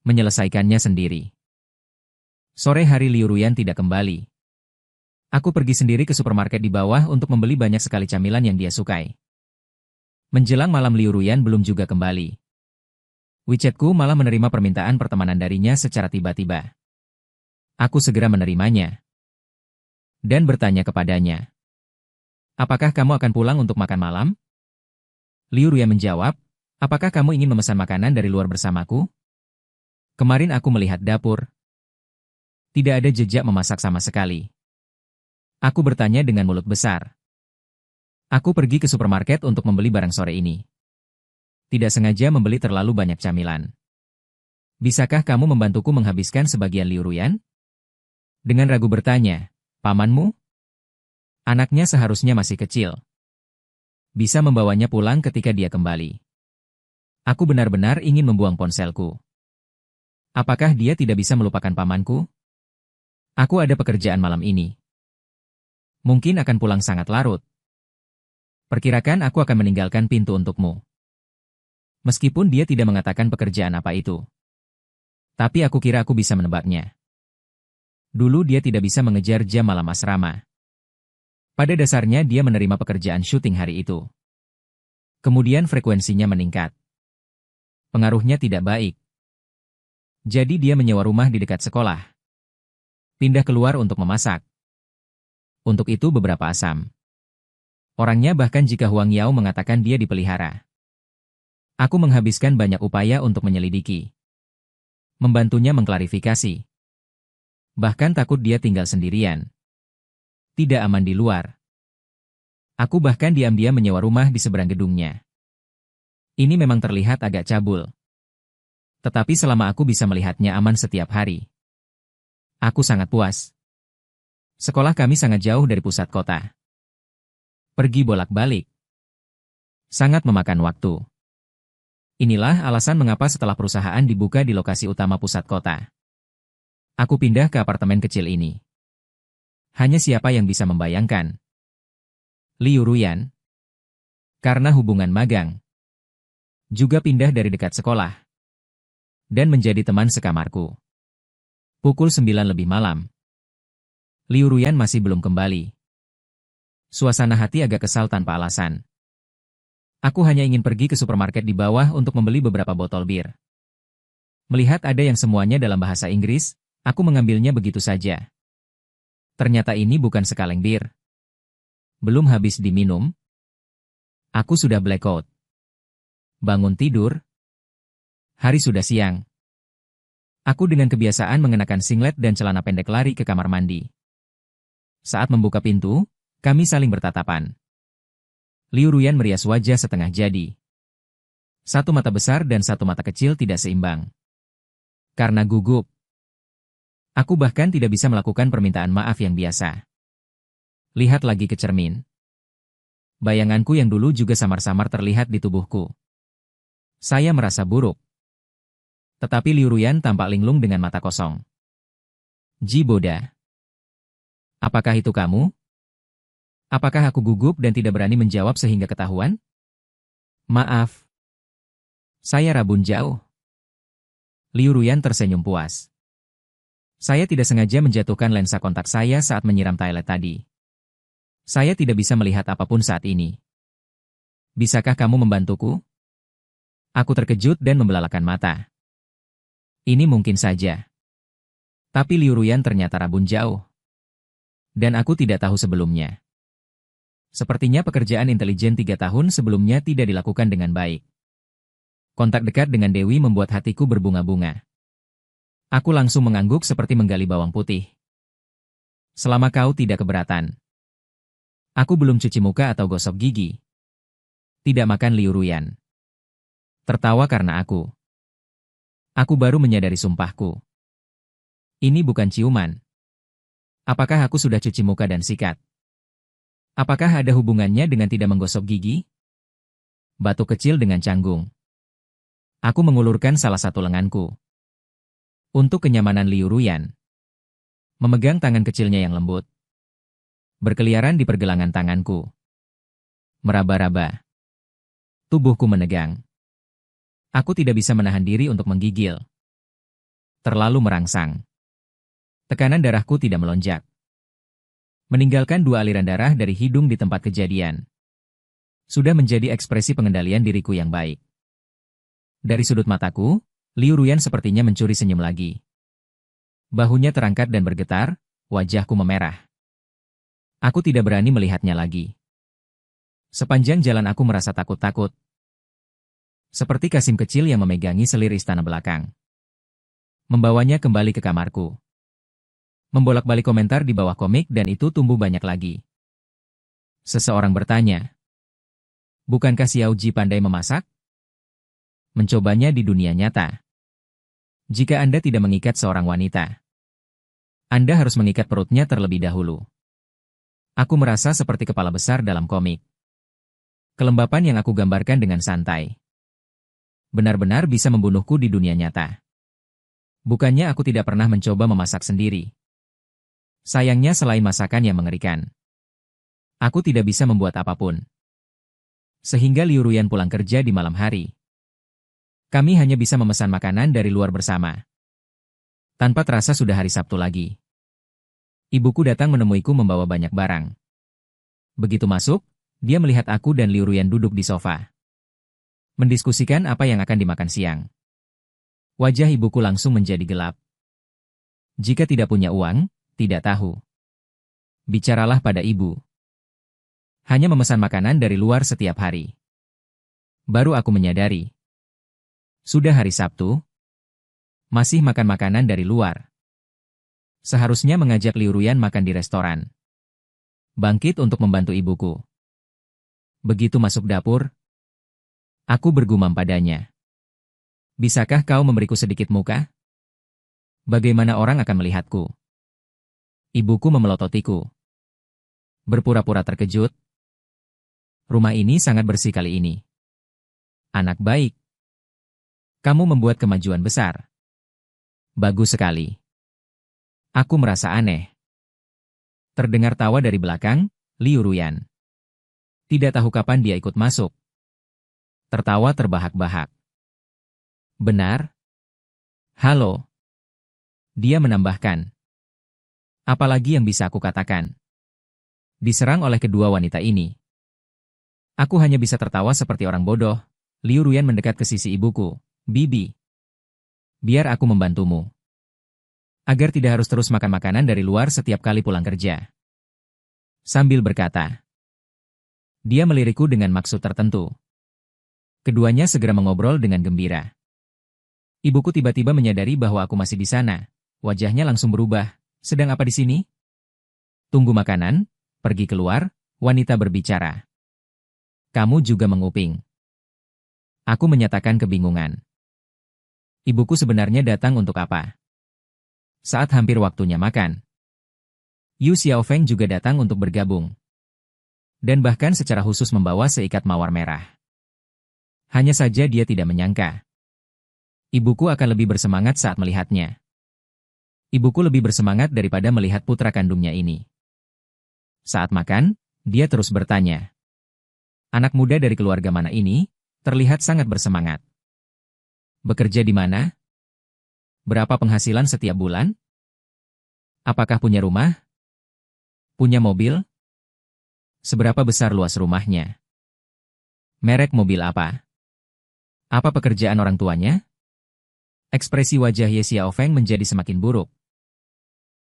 Menyelesaikannya sendiri. Sore hari Liu Ruyan tidak kembali. Aku pergi sendiri ke supermarket di bawah untuk membeli banyak sekali camilan yang dia sukai. Menjelang malam Liu Ruyan belum juga kembali. WeChatku malah menerima permintaan pertemanan darinya secara tiba-tiba. Aku segera menerimanya. Dan bertanya kepadanya. Apakah kamu akan pulang untuk makan malam? Liu Ruyan menjawab, apakah kamu ingin memesan makanan dari luar bersamaku? Kemarin aku melihat dapur. Tidak ada jejak memasak sama sekali. Aku bertanya dengan mulut besar. Aku pergi ke supermarket untuk membeli barang sore ini. Tidak sengaja membeli terlalu banyak camilan. Bisakah kamu membantuku menghabiskan sebagian Liu Ruyan? Dengan ragu bertanya, pamanmu? Anaknya seharusnya masih kecil. Bisa membawanya pulang ketika dia kembali. Aku benar-benar ingin membuang ponselku. Apakah dia tidak bisa melupakan pamanku? Aku ada pekerjaan malam ini. Mungkin akan pulang sangat larut. Perkirakan aku akan meninggalkan pintu untukmu. Meskipun dia tidak mengatakan pekerjaan apa itu. Tapi aku kira aku bisa menebaknya. Dulu dia tidak bisa mengejar jam malam asrama. Pada dasarnya dia menerima pekerjaan syuting hari itu. Kemudian frekuensinya meningkat. Pengaruhnya tidak baik. Jadi dia menyewa rumah di dekat sekolah. Pindah keluar untuk memasak. Untuk itu beberapa asam. Orangnya bahkan jika Huang Yao mengatakan dia dipelihara. Aku menghabiskan banyak upaya untuk menyelidiki. Membantunya mengklarifikasi. Bahkan takut dia tinggal sendirian. Tidak aman di luar. Aku bahkan diam-diam menyewa rumah di seberang gedungnya. Ini memang terlihat agak cabul. Tetapi selama aku bisa melihatnya aman setiap hari. Aku sangat puas. Sekolah kami sangat jauh dari pusat kota. Pergi bolak-balik. Sangat memakan waktu. Inilah alasan mengapa setelah perusahaan dibuka di lokasi utama pusat kota. Aku pindah ke apartemen kecil ini. Hanya siapa yang bisa membayangkan? Liu Ruyan. Karena hubungan magang. Juga pindah dari dekat sekolah. Dan menjadi teman sekamarku. Pukul 9 lebih malam. Liu Ruyan masih belum kembali. Suasana hati agak kesal tanpa alasan. Aku hanya ingin pergi ke supermarket di bawah untuk membeli beberapa botol bir. Melihat ada yang semuanya dalam bahasa Inggris, aku mengambilnya begitu saja. Ternyata ini bukan sekaleng bir. Belum habis diminum, aku sudah blackout. Bangun tidur. Hari sudah siang. Aku dengan kebiasaan mengenakan singlet dan celana pendek lari ke kamar mandi. Saat membuka pintu, kami saling bertatapan. Liu Ruyan merias wajah setengah jadi. Satu mata besar dan satu mata kecil tidak seimbang. Karena gugup. Aku bahkan tidak bisa melakukan permintaan maaf yang biasa. Lihat lagi ke cermin. Bayanganku yang dulu juga samar-samar terlihat di tubuhku. Saya merasa buruk. Tetapi Liu Ruyan tampak linglung dengan mata kosong. Ji Boda. Apakah itu kamu? Apakah aku gugup dan tidak berani menjawab sehingga ketahuan? Maaf. Saya rabun jauh. Liu Ruyan tersenyum puas. Saya tidak sengaja menjatuhkan lensa kontak saya saat menyiram toilet tadi. Saya tidak bisa melihat apapun saat ini. Bisakah kamu membantuku? Aku terkejut dan membelalakan mata. Ini mungkin saja. Tapi Liu Ruyan ternyata rabun jauh. Dan aku tidak tahu sebelumnya. Sepertinya pekerjaan intelijen 3 tahun sebelumnya tidak dilakukan dengan baik. Kontak dekat dengan Dewi membuat hatiku berbunga-bunga. Aku langsung mengangguk seperti menggali bawang putih. Selama kau tidak keberatan. Aku belum cuci muka atau gosok gigi. Tidak makan Liu Ruyan. Tertawa karena aku. Aku baru menyadari sumpahku. Ini bukan ciuman. Apakah aku sudah cuci muka dan sikat? Apakah ada hubungannya dengan tidak menggosok gigi? Batuk kecil dengan canggung. Aku mengulurkan salah satu lenganku. Untuk kenyamanan Liu Ruyan. Memegang tangan kecilnya yang lembut. Berkeliaran di pergelangan tanganku. Meraba-raba. Tubuhku menegang. Aku tidak bisa menahan diri untuk menggigil. Terlalu merangsang. Tekanan darahku tidak melonjak. Meninggalkan 2 aliran darah dari hidung di tempat kejadian. Sudah menjadi ekspresi pengendalian diriku yang baik. Dari sudut mataku, Liu Ruyan sepertinya mencuri senyum lagi. Bahunya terangkat dan bergetar, wajahku memerah. Aku tidak berani melihatnya lagi. Sepanjang jalan aku merasa takut-takut. Seperti Kasim kecil yang memegangi selir istana belakang. Membawanya kembali ke kamarku. Membolak-balik komentar di bawah komik dan itu tumbuh banyak lagi. Seseorang bertanya, bukankah Xiao Ji pandai memasak? Mencobanya di dunia nyata. Jika Anda tidak mengikat seorang wanita, Anda harus mengikat perutnya terlebih dahulu. Aku merasa seperti kepala besar dalam komik. Kelembapan yang aku gambarkan dengan santai benar-benar bisa membunuhku di dunia nyata. Bukannya aku tidak pernah mencoba memasak sendiri. Sayangnya selain masakan yang mengerikan, aku tidak bisa membuat apapun. Sehingga Liu Ruyan pulang kerja di malam hari. Kami hanya bisa memesan makanan dari luar bersama. Tanpa terasa sudah hari Sabtu lagi. Ibuku datang menemuiku membawa banyak barang. Begitu masuk, dia melihat aku dan Liu Ruyan duduk di sofa. Mendiskusikan apa yang akan dimakan siang. Wajah ibuku langsung menjadi gelap. Jika tidak punya uang, tidak tahu. Bicaralah pada ibu. Hanya memesan makanan dari luar setiap hari. Baru aku menyadari. Sudah hari Sabtu, masih makan makanan dari luar. Seharusnya mengajak Liu Ruyan makan di restoran. Bangkit untuk membantu ibuku. Begitu masuk dapur, aku bergumam padanya. Bisakah kau memberiku sedikit muka? Bagaimana orang akan melihatku? Ibuku memelototiku. Berpura-pura terkejut. Rumah ini sangat bersih kali ini. Anak baik. Kamu membuat kemajuan besar. Bagus sekali. Aku merasa aneh. Terdengar tawa dari belakang, Liu Ruyan. Tidak tahu kapan dia ikut masuk. Tertawa terbahak-bahak. Benar? Halo. Dia menambahkan. Apalagi yang bisa aku katakan? Diserang oleh kedua wanita ini. Aku hanya bisa tertawa seperti orang bodoh. Liu Ruyan mendekat ke sisi ibuku. Bibi. Biar aku membantumu. Agar tidak harus terus makan makanan dari luar setiap kali pulang kerja. Sambil berkata. Dia melirikku dengan maksud tertentu. Keduanya segera mengobrol dengan gembira. Ibuku tiba-tiba menyadari bahwa aku masih di sana. Wajahnya langsung berubah. Sedang apa di sini? Tunggu makanan, pergi keluar, wanita berbicara. Kamu juga menguping. Aku menyatakan kebingungan. Ibuku sebenarnya datang untuk apa? Saat hampir waktunya makan. Yu Xiaofeng juga datang untuk bergabung. Dan bahkan secara khusus membawa seikat mawar merah. Hanya saja dia tidak menyangka. Ibuku akan lebih bersemangat saat melihatnya. Ibuku lebih bersemangat daripada melihat putra kandungnya ini. Saat makan, dia terus bertanya. Anak muda dari keluarga mana ini, terlihat sangat bersemangat. Bekerja di mana? Berapa penghasilan setiap bulan? Apakah punya rumah? Punya mobil? Seberapa besar luas rumahnya? Merek mobil apa? Apa pekerjaan orang tuanya? Ekspresi wajah Ye Xiaofeng menjadi semakin buruk.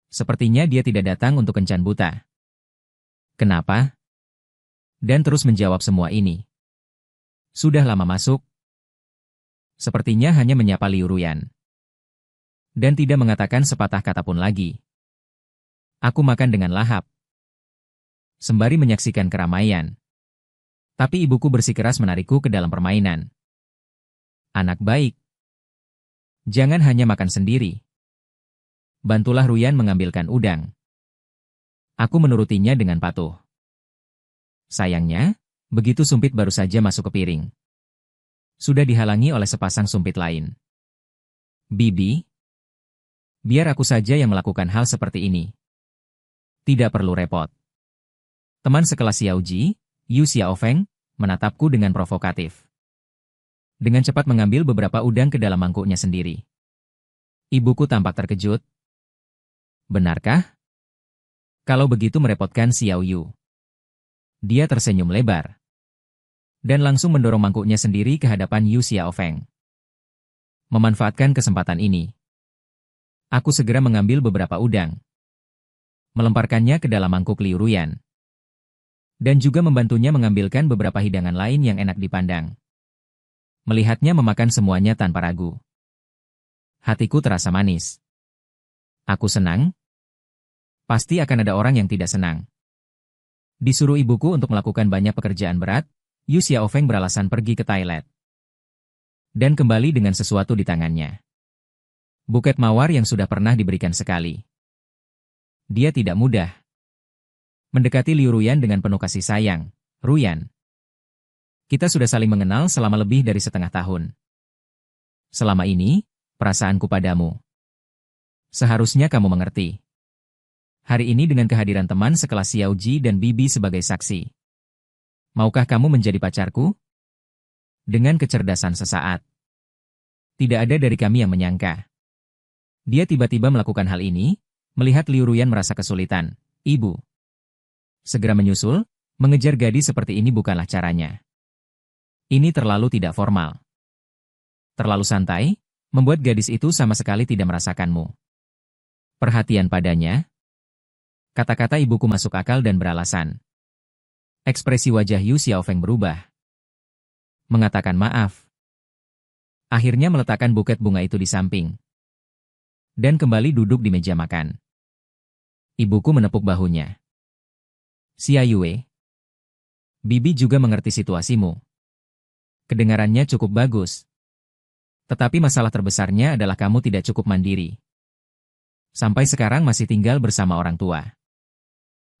Sepertinya dia tidak datang untuk kencan buta. Kenapa? Dan terus menjawab semua ini. Sudah lama masuk. Sepertinya hanya menyapa Liu Ruyan. Dan tidak mengatakan sepatah kata pun lagi. Aku makan dengan lahap. Sembari menyaksikan keramaian. Tapi ibuku bersikeras menarikku ke dalam permainan. Anak baik. Jangan hanya makan sendiri. Bantulah Ruyan mengambilkan udang. Aku menurutinya dengan patuh. Sayangnya, begitu sumpit baru saja masuk ke piring. Sudah dihalangi oleh sepasang sumpit lain. Bibi, biar aku saja yang melakukan hal seperti ini. Tidak perlu repot. Teman sekelas Xiao Ji, Yu Xiaofeng, menatapku dengan provokatif. Dengan cepat mengambil beberapa udang ke dalam mangkuknya sendiri. Ibuku tampak terkejut. Benarkah? Kalau begitu merepotkan Xiao Yu. Dia tersenyum lebar. Dan langsung mendorong mangkuknya sendiri ke hadapan Yu Xiaofeng. Memanfaatkan kesempatan ini, aku segera mengambil beberapa udang. Melemparkannya ke dalam mangkuk Liu Ruyan. Dan juga membantunya mengambilkan beberapa hidangan lain yang enak dipandang. Melihatnya memakan semuanya tanpa ragu. Hatiku terasa manis. Aku senang. Pasti akan ada orang yang tidak senang. Disuruh ibuku untuk melakukan banyak pekerjaan berat, Yu Xiaofeng beralasan pergi ke toilet. Dan kembali dengan sesuatu di tangannya. Buket mawar yang sudah pernah diberikan sekali. Dia tidak mudah mendekati Liu Ruyan dengan penuh kasih sayang. Ruyan, kita sudah saling mengenal selama lebih dari setengah tahun. Selama ini, perasaanku padamu. Seharusnya kamu mengerti. Hari ini dengan kehadiran teman sekelas Xiao Ji dan Bibi sebagai saksi. Maukah kamu menjadi pacarku? Dengan kecerdasan sesaat. Tidak ada dari kami yang menyangka. Dia tiba-tiba melakukan hal ini, melihat Liu Ruyan merasa kesulitan. Ibu. Segera menyusul, mengejar gadis seperti ini bukanlah caranya. Ini terlalu tidak formal. Terlalu santai, membuat gadis itu sama sekali tidak merasakanmu. Perhatian padanya. Kata-kata ibuku masuk akal dan beralasan. Ekspresi wajah Yu Xiaofeng berubah. Mengatakan maaf. Akhirnya meletakkan buket bunga itu di samping. Dan kembali duduk di meja makan. Ibuku menepuk bahunya. Xia Yue. Bibi juga mengerti situasimu. Kedengarannya cukup bagus. Tetapi masalah terbesarnya adalah kamu tidak cukup mandiri. Sampai sekarang masih tinggal bersama orang tua.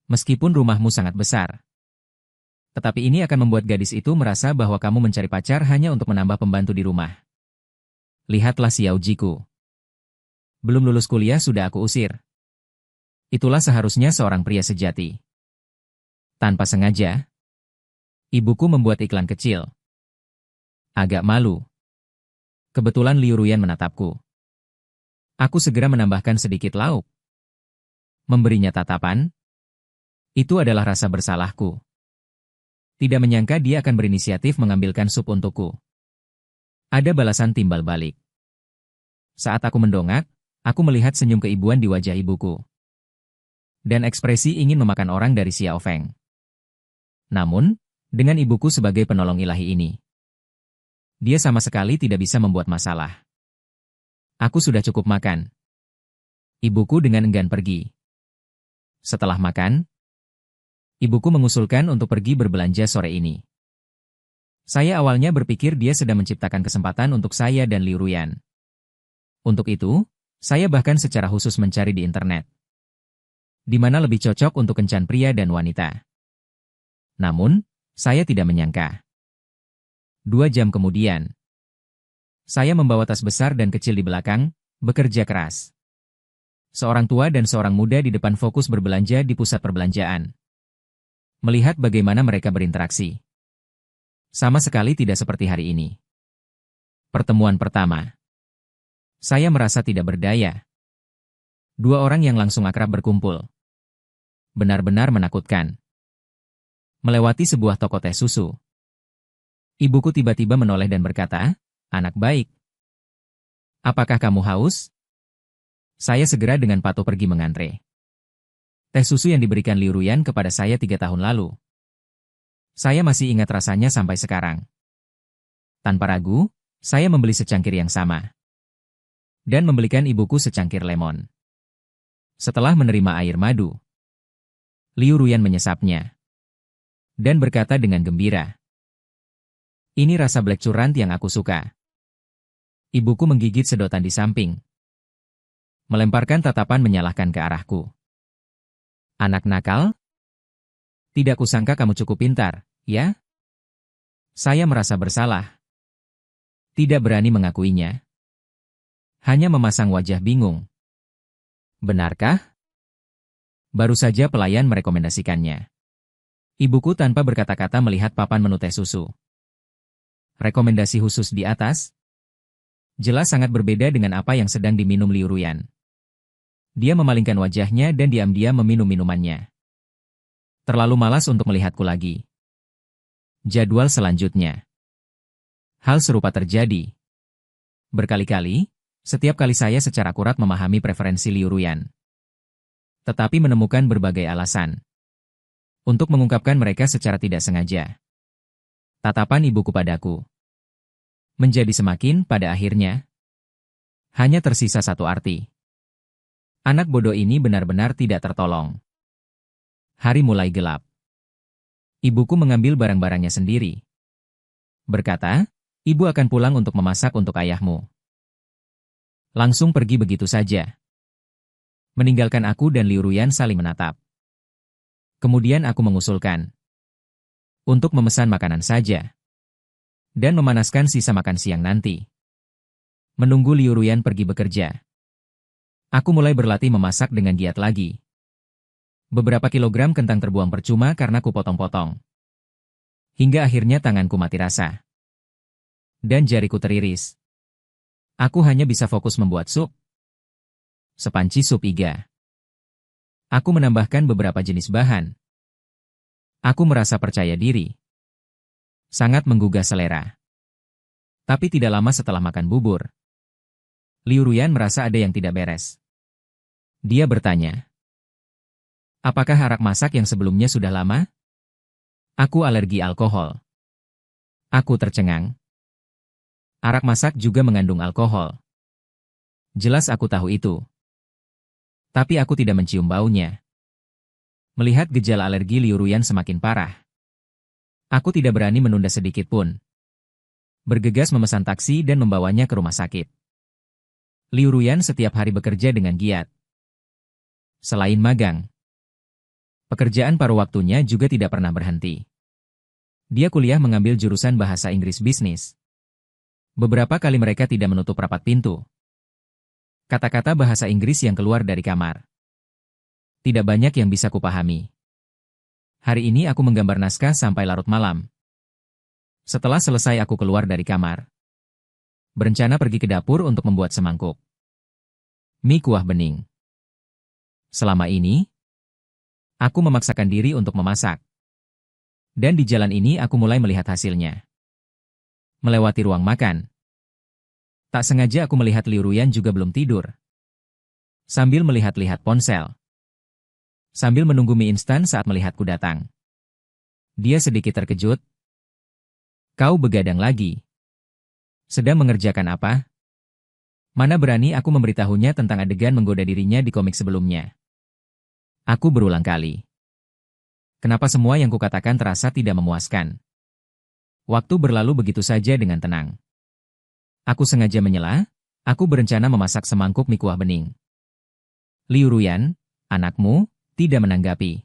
Meskipun rumahmu sangat besar. Tetapi ini akan membuat gadis itu merasa bahwa kamu mencari pacar hanya untuk menambah pembantu di rumah. Lihatlah Xiao Jiku. Belum lulus kuliah sudah aku usir. Itulah seharusnya seorang pria sejati. Tanpa sengaja, ibuku membuat iklan kecil. Agak malu. Kebetulan Liu Ruyan menatapku. Aku segera menambahkan sedikit lauk. Memberinya tatapan. Itu adalah rasa bersalahku. Tidak menyangka dia akan berinisiatif mengambilkan sup untukku. Ada balasan timbal balik. Saat aku mendongak, aku melihat senyum keibuan di wajah ibuku. Dan ekspresi ingin memakan orang dari Xiaofeng. Namun, dengan ibuku sebagai penolong ilahi ini, dia sama sekali tidak bisa membuat masalah. Aku sudah cukup makan. Ibuku dengan enggan pergi. Setelah makan, ibuku mengusulkan untuk pergi berbelanja sore ini. Saya awalnya berpikir dia sedang menciptakan kesempatan untuk saya dan Liu Ruyan. Untuk itu, saya bahkan secara khusus mencari di internet. Di mana lebih cocok untuk kencan pria dan wanita. Namun, saya tidak menyangka. 2 jam kemudian, saya membawa tas besar dan kecil di belakang, bekerja keras. Seorang tua dan seorang muda di depan fokus berbelanja di pusat perbelanjaan. Melihat bagaimana mereka berinteraksi. Sama sekali tidak seperti hari ini. Pertemuan pertama. Saya merasa tidak berdaya. 2 orang yang langsung akrab berkumpul. Benar-benar menakutkan. Melewati sebuah toko teh susu. Ibuku tiba-tiba menoleh dan berkata, "Anak baik. Apakah kamu haus?" Saya segera dengan patuh pergi mengantre. Teh susu yang diberikan Liu Ruyan kepada saya 3 tahun lalu. Saya masih ingat rasanya sampai sekarang. Tanpa ragu, saya membeli secangkir yang sama. Dan membelikan ibuku secangkir lemon. Setelah menerima air madu, Liu Ruyan menyesapnya. Dan berkata dengan gembira, "Ini rasa black currant yang aku suka." Ibuku menggigit sedotan di samping. Melemparkan tatapan menyalahkan ke arahku. "Anak nakal? Tidak kusangka kamu cukup pintar, ya?" Saya merasa bersalah. Tidak berani mengakuinya. Hanya memasang wajah bingung. "Benarkah?" Baru saja pelayan merekomendasikannya. Ibuku tanpa berkata-kata melihat papan menu teh susu. Rekomendasi khusus di atas? Jelas sangat berbeda dengan apa yang sedang diminum Liu Ruyan. Dia memalingkan wajahnya dan diam-diam meminum minumannya. Terlalu malas untuk melihatku lagi. Jadwal selanjutnya. Hal serupa terjadi. Berkali-kali, setiap kali saya secara akurat memahami preferensi Liu Ruyan. Tetapi menemukan berbagai alasan. Untuk mengungkapkan mereka secara tidak sengaja. Tatapan ibuku padaku. Menjadi semakin, pada akhirnya, hanya tersisa satu arti. Anak bodoh ini benar-benar tidak tertolong. Hari mulai gelap. Ibuku mengambil barang-barangnya sendiri. Berkata, ibu akan pulang untuk memasak untuk ayahmu. Langsung pergi begitu saja. Meninggalkan aku dan Liu Ruyan saling menatap. Kemudian aku mengusulkan untuk memesan makanan saja dan memanaskan sisa makan siang nanti. Menunggu Liu Ruyan pergi bekerja, aku mulai berlatih memasak dengan giat lagi. Beberapa kilogram kentang terbuang percuma karena kupotong-potong. Hingga akhirnya tanganku mati rasa. Dan jariku teriris. Aku hanya bisa fokus membuat sup. Sepanci sup iga. Aku menambahkan beberapa jenis bahan. Aku merasa percaya diri. Sangat menggugah selera. Tapi tidak lama setelah makan bubur, Liu Ruyan merasa ada yang tidak beres. Dia bertanya, apakah arak masak yang sebelumnya sudah lama? Aku alergi alkohol. Aku tercengang. Arak masak juga mengandung alkohol. Jelas aku tahu itu. Tapi aku tidak mencium baunya. Melihat gejala alergi Liu Ruyan semakin parah, aku tidak berani menunda sedikit pun. Bergegas memesan taksi dan membawanya ke rumah sakit. Liu Ruyan setiap hari bekerja dengan giat. Selain magang, pekerjaan paruh waktunya juga tidak pernah berhenti. Dia kuliah mengambil jurusan bahasa Inggris bisnis. Beberapa kali mereka tidak menutup rapat pintu. Kata-kata bahasa Inggris yang keluar dari kamar. Tidak banyak yang bisa kupahami. Hari ini aku menggambar naskah sampai larut malam. Setelah selesai aku keluar dari kamar. Berencana pergi ke dapur untuk membuat semangkuk mie kuah bening. Selama ini, aku memaksakan diri untuk memasak. Dan di jalan ini aku mulai melihat hasilnya. Melewati ruang makan. Tak sengaja aku melihat Liu Ruyan juga belum tidur. Sambil melihat-lihat ponsel. Sambil menunggu mie instan saat melihatku datang. Dia sedikit terkejut. Kau begadang lagi. Sedang mengerjakan apa? Mana berani aku memberitahunya tentang adegan menggoda dirinya di komik sebelumnya. Aku berulang kali. Kenapa semua yang kukatakan terasa tidak memuaskan? Waktu berlalu begitu saja dengan tenang. Aku sengaja menyela, aku berencana memasak semangkuk mie kuah bening. Liu Ruyan, anakmu, tidak menanggapi.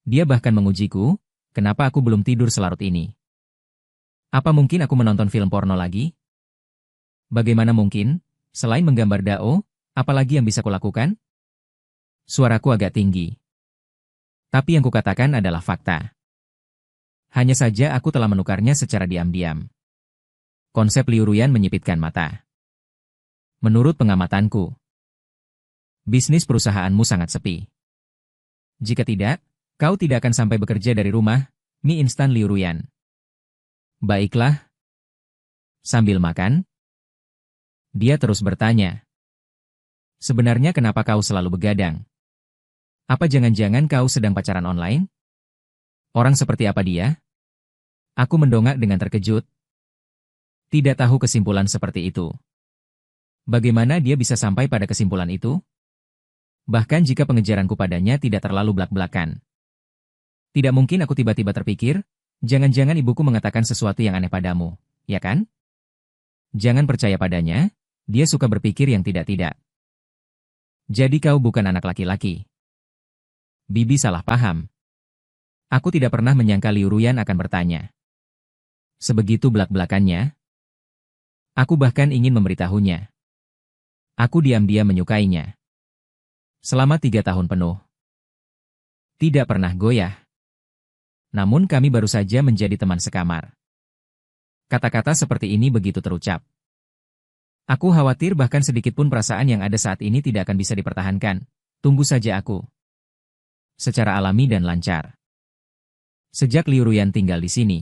Dia bahkan mengujiku, kenapa aku belum tidur selarut ini. Apa mungkin aku menonton film porno lagi? Bagaimana mungkin, selain menggambar dao, apalagi yang bisa kulakukan? Suaraku agak tinggi. Tapi yang kukatakan adalah fakta. Hanya saja aku telah menukarnya secara diam-diam. Konsep Liu Ruyan menyipitkan mata. Menurut pengamatanku, bisnis perusahaanmu sangat sepi. Jika tidak, kau tidak akan sampai bekerja dari rumah, mie instan Liu Ruyan. Baiklah. Sambil makan, dia terus bertanya. Sebenarnya kenapa kau selalu begadang? Apa jangan-jangan kau sedang pacaran online? Orang seperti apa dia? Aku mendongak dengan terkejut. Tidak tahu kesimpulan seperti itu. Bagaimana dia bisa sampai pada kesimpulan itu? Bahkan jika pengejaranku padanya tidak terlalu blak-blakan. Tidak mungkin aku tiba-tiba terpikir, jangan-jangan ibuku mengatakan sesuatu yang aneh padamu, ya kan? Jangan percaya padanya. Dia suka berpikir yang tidak-tidak. Jadi kau bukan anak laki-laki. Bibi salah paham. Aku tidak pernah menyangka Liu Ruyan akan bertanya. Sebegitu belak-belakannya. Aku bahkan ingin memberitahunya. Aku diam-diam menyukainya. Selama 3 tahun penuh. Tidak pernah goyah. Namun kami baru saja menjadi teman sekamar. Kata-kata seperti ini begitu terucap. Aku khawatir bahkan sedikitpun perasaan yang ada saat ini tidak akan bisa dipertahankan. Tunggu saja aku. Secara alami dan lancar. Sejak Liu Ruyan tinggal di sini.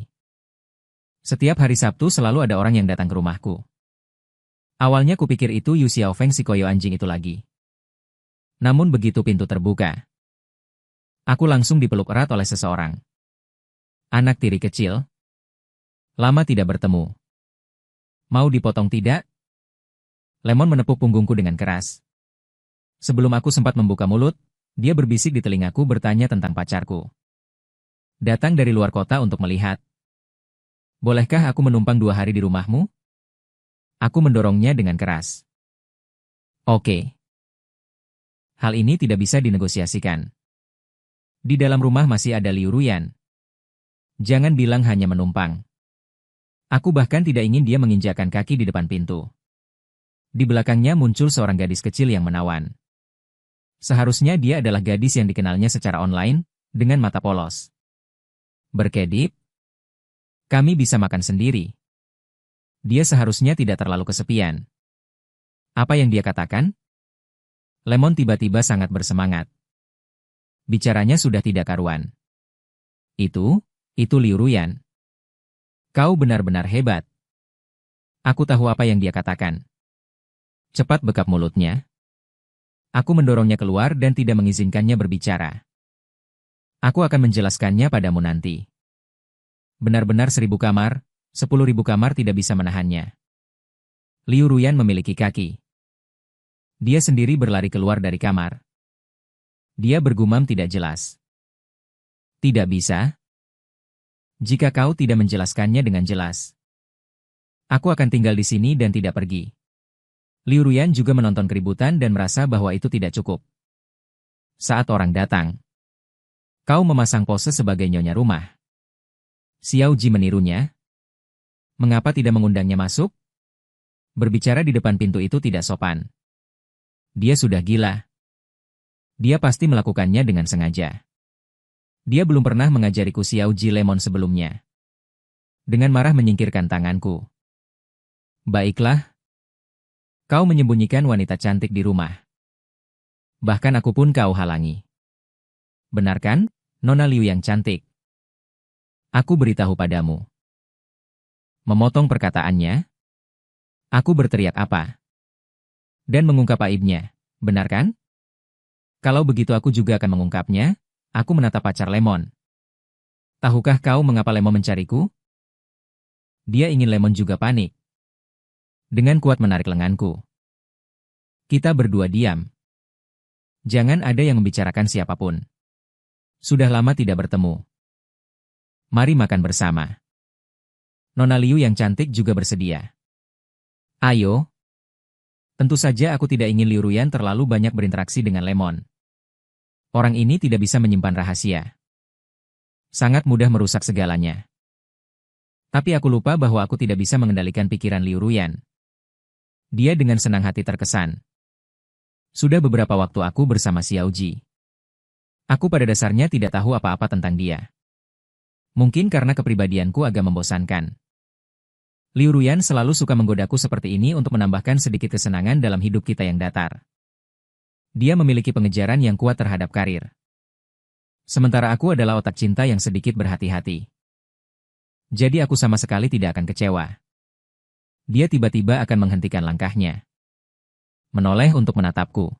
Setiap hari Sabtu selalu ada orang yang datang ke rumahku. Awalnya kupikir itu Yu Xiaofeng si koyo anjing itu lagi. Namun begitu pintu terbuka, aku langsung dipeluk erat oleh seseorang. Anak tiri kecil. Lama tidak bertemu. Mau dipotong tidak? Lemon menepuk punggungku dengan keras. Sebelum aku sempat membuka mulut, dia berbisik di telingaku bertanya tentang pacarku. Datang dari luar kota untuk melihat. Bolehkah aku menumpang 2 hari di rumahmu? Aku mendorongnya dengan keras. Oke. Hal ini tidak bisa dinegosiasikan. Di dalam rumah masih ada Liu Ruyan. Jangan bilang hanya menumpang. Aku bahkan tidak ingin dia menginjakkan kaki di depan pintu. Di belakangnya muncul seorang gadis kecil yang menawan. Seharusnya dia adalah gadis yang dikenalnya secara online, dengan mata polos. Berkedip, kami bisa makan sendiri. Dia seharusnya tidak terlalu kesepian. Apa yang dia katakan? Lemon tiba-tiba sangat bersemangat. Bicaranya sudah tidak karuan. Itu Liu Ruyan. Kau benar-benar hebat. Aku tahu apa yang dia katakan. Cepat bekap mulutnya. Aku mendorongnya keluar dan tidak mengizinkannya berbicara. Aku akan menjelaskannya padamu nanti. Benar-benar 1.000 kamar, 10.000 kamar tidak bisa menahannya. Liu Ruyan memiliki kaki. Dia sendiri berlari keluar dari kamar. Dia bergumam tidak jelas. Tidak bisa. Jika kau tidak menjelaskannya dengan jelas, aku akan tinggal di sini dan tidak pergi. Liu Ruyan juga menonton keributan dan merasa bahwa itu tidak cukup. Saat orang datang, kau memasang pose sebagai nyonya rumah. Xiao Ji menirunya. Mengapa tidak mengundangnya masuk? Berbicara di depan pintu itu tidak sopan. Dia sudah gila. Dia pasti melakukannya dengan sengaja. Dia belum pernah mengajariku Xiao Ji Lemon sebelumnya. Dengan marah menyingkirkan tanganku. Baiklah. Kau menyembunyikan wanita cantik di rumah. Bahkan aku pun kau halangi. Benar kan, Nona Liu yang cantik? Aku beritahu padamu. Memotong perkataannya, aku berteriak apa? Dan mengungkap aibnya, benar kan? Kalau begitu aku juga akan mengungkapnya, aku menatap pacar Lemon. Tahukah kau mengapa Lemon mencariku? Dia ingin Lemon juga panik. Dengan kuat menarik lenganku. Kita berdua diam. Jangan ada yang membicarakan siapapun. Sudah lama tidak bertemu. Mari makan bersama. Nona Liu yang cantik juga bersedia. Ayo. Tentu saja aku tidak ingin Liu Ruyan terlalu banyak berinteraksi dengan Lemon. Orang ini tidak bisa menyimpan rahasia. Sangat mudah merusak segalanya. Tapi aku lupa bahwa aku tidak bisa mengendalikan pikiran Liu Ruyan. Dia dengan senang hati terkesan. Sudah beberapa waktu aku bersama Xiao Ji. Aku pada dasarnya tidak tahu apa-apa tentang dia. Mungkin karena kepribadianku agak membosankan. Liu Ruyan selalu suka menggodaku seperti ini untuk menambahkan sedikit kesenangan dalam hidup kita yang datar. Dia memiliki pengejaran yang kuat terhadap karir. Sementara aku adalah otak cinta yang sedikit berhati-hati. Jadi aku sama sekali tidak akan kecewa. Dia tiba-tiba akan menghentikan langkahnya. Menoleh untuk menatapku.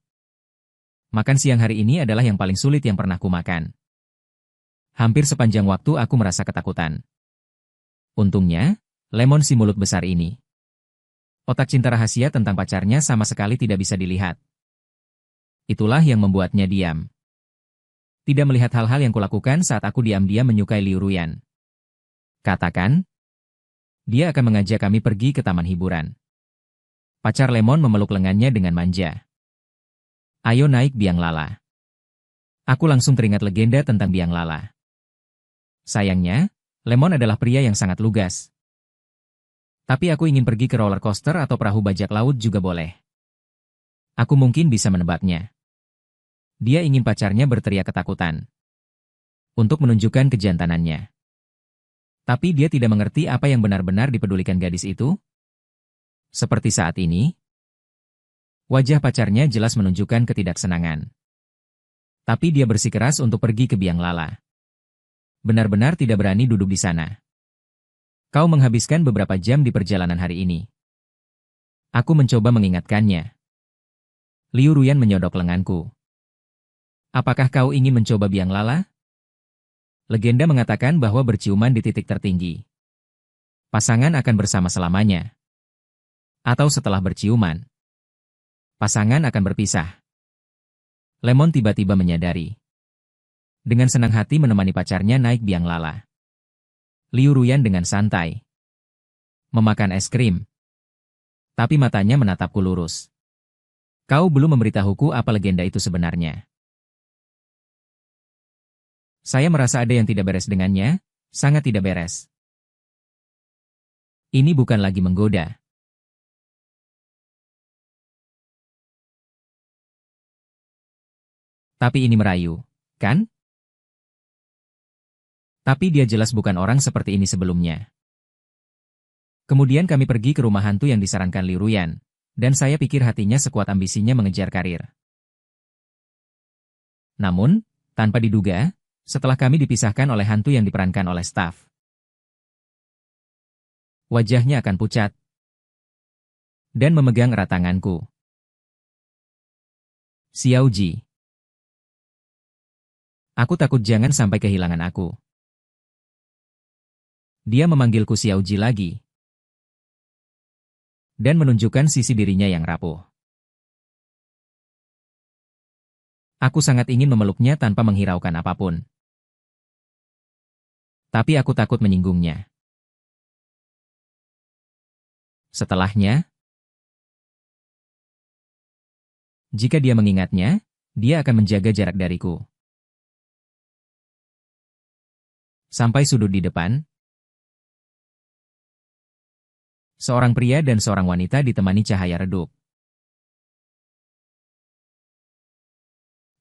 Makan siang hari ini adalah yang paling sulit yang pernah kumakan. Hampir sepanjang waktu aku merasa ketakutan. Untungnya, Lemon si mulut besar ini. Otak cinta rahasia tentang pacarnya sama sekali tidak bisa dilihat. Itulah yang membuatnya diam. Tidak melihat hal-hal yang kulakukan saat aku diam-diam menyukai Liu Ruyan. Katakan, dia akan mengajak kami pergi ke taman hiburan. Pacar Lemon memeluk lengannya dengan manja. Ayo naik biang lala. Aku langsung teringat legenda tentang biang lala. Sayangnya, Lemon adalah pria yang sangat lugas. Tapi aku ingin pergi ke roller coaster atau perahu bajak laut juga boleh. Aku mungkin bisa menebaknya. Dia ingin pacarnya berteriak ketakutan. Untuk menunjukkan kejantanannya. Tapi dia tidak mengerti apa yang benar-benar dipedulikan gadis itu. Seperti saat ini. Wajah pacarnya jelas menunjukkan ketidaksenangan. Tapi dia bersikeras untuk pergi ke biang lala. Benar-benar tidak berani duduk di sana. Kau menghabiskan beberapa jam di perjalanan hari ini. Aku mencoba mengingatkannya. Liu Ruyan menyodok lenganku. Apakah kau ingin mencoba biang lala? Legenda mengatakan bahwa berciuman di titik tertinggi. Pasangan akan bersama selamanya. Atau setelah berciuman. Pasangan akan berpisah. Lemon tiba-tiba menyadari. Dengan senang hati menemani pacarnya naik biang lala. Liu Ruyan dengan santai memakan es krim. Tapi matanya menatapku lurus. Kau belum memberitahuku apa legenda itu sebenarnya. Saya merasa ada yang tidak beres dengannya, sangat tidak beres. Ini bukan lagi menggoda. Tapi ini merayu, kan? Tapi dia jelas bukan orang seperti ini sebelumnya. Kemudian kami pergi ke rumah hantu yang disarankan Liu Ruyan, dan saya pikir hatinya sekuat ambisinya mengejar karir. Namun, tanpa diduga, setelah kami dipisahkan oleh hantu yang diperankan oleh staf. Wajahnya akan pucat. Dan memegang erat tanganku. Xiao Ji. Aku takut jangan sampai kehilangan aku. Dia memanggilku Xiao Ji lagi. Dan menunjukkan sisi dirinya yang rapuh. Aku sangat ingin memeluknya tanpa menghiraukan apapun. Tapi aku takut menyinggungnya. Setelahnya, jika dia mengingatnya, dia akan menjaga jarak dariku. Sampai sudut di depan, seorang pria dan seorang wanita ditemani cahaya redup.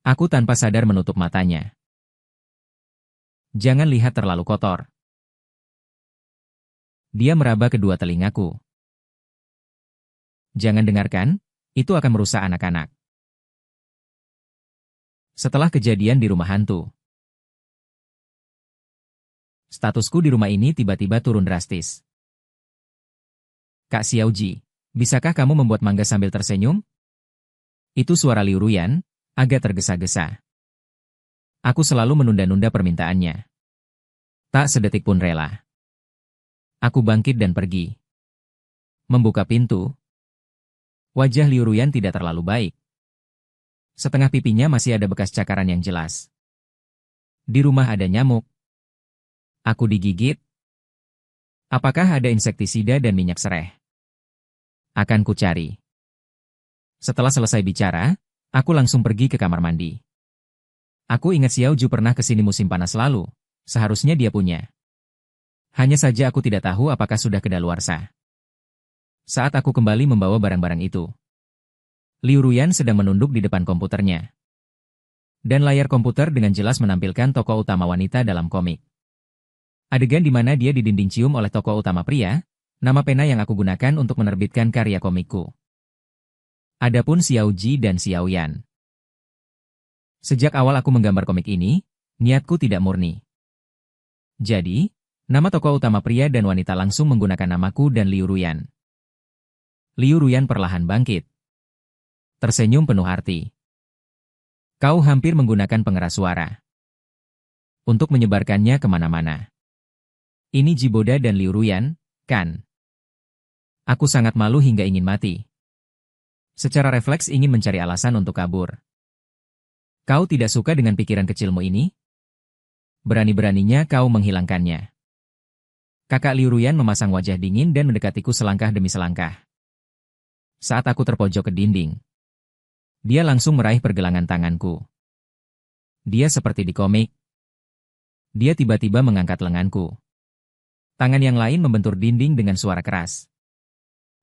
Aku tanpa sadar menutup matanya. Jangan lihat terlalu kotor. Dia meraba kedua telingaku. Jangan dengarkan, itu akan merusak anak-anak. Setelah kejadian di rumah hantu, statusku di rumah ini tiba-tiba turun drastis. Kak Xiao Ji, bisakah kamu membuat mangga sambil tersenyum? Itu suara Liu Ruyan, agak tergesa-gesa. Aku selalu menunda-nunda permintaannya. Tak sedetik pun rela. Aku bangkit dan pergi. Membuka pintu. Wajah Liu Ruyan tidak terlalu baik. Setengah pipinya masih ada bekas cakaran yang jelas. Di rumah ada nyamuk. Aku digigit. Apakah ada insektisida dan minyak sereh? Akan ku cari. Setelah selesai bicara, aku langsung pergi ke kamar mandi. Aku ingat Xiao Ju pernah kesini musim panas lalu. Seharusnya dia punya. Hanya saja aku tidak tahu apakah sudah kedaluarsa. Saat aku kembali membawa barang-barang itu, Liu Ruyan sedang menunduk di depan komputernya. Dan layar komputer dengan jelas menampilkan tokoh utama wanita dalam komik. Adegan di mana dia didinding cium oleh tokoh utama pria, nama pena yang aku gunakan untuk menerbitkan karya komikku. Adapun Xiao Ji dan Xiao Yan. Sejak awal aku menggambar komik ini, niatku tidak murni. Jadi, nama tokoh utama pria dan wanita langsung menggunakan namaku dan Liu Ruyan. Liu Ruyan perlahan bangkit. Tersenyum penuh arti. Kau hampir menggunakan pengeras suara. Untuk menyebarkannya kemana-mana. Ini Jiboda dan Liu Ruyan, kan? Aku sangat malu hingga ingin mati. Secara refleks ingin mencari alasan untuk kabur. Kau tidak suka dengan pikiran kecilmu ini? Berani-beraninya kau menghilangkannya. Kakak Liu Ruyan memasang wajah dingin dan mendekatiku selangkah demi selangkah. Saat aku terpojok ke dinding, dia langsung meraih pergelangan tanganku. Dia seperti di komik. Dia tiba-tiba mengangkat lenganku. Tangan yang lain membentur dinding dengan suara keras.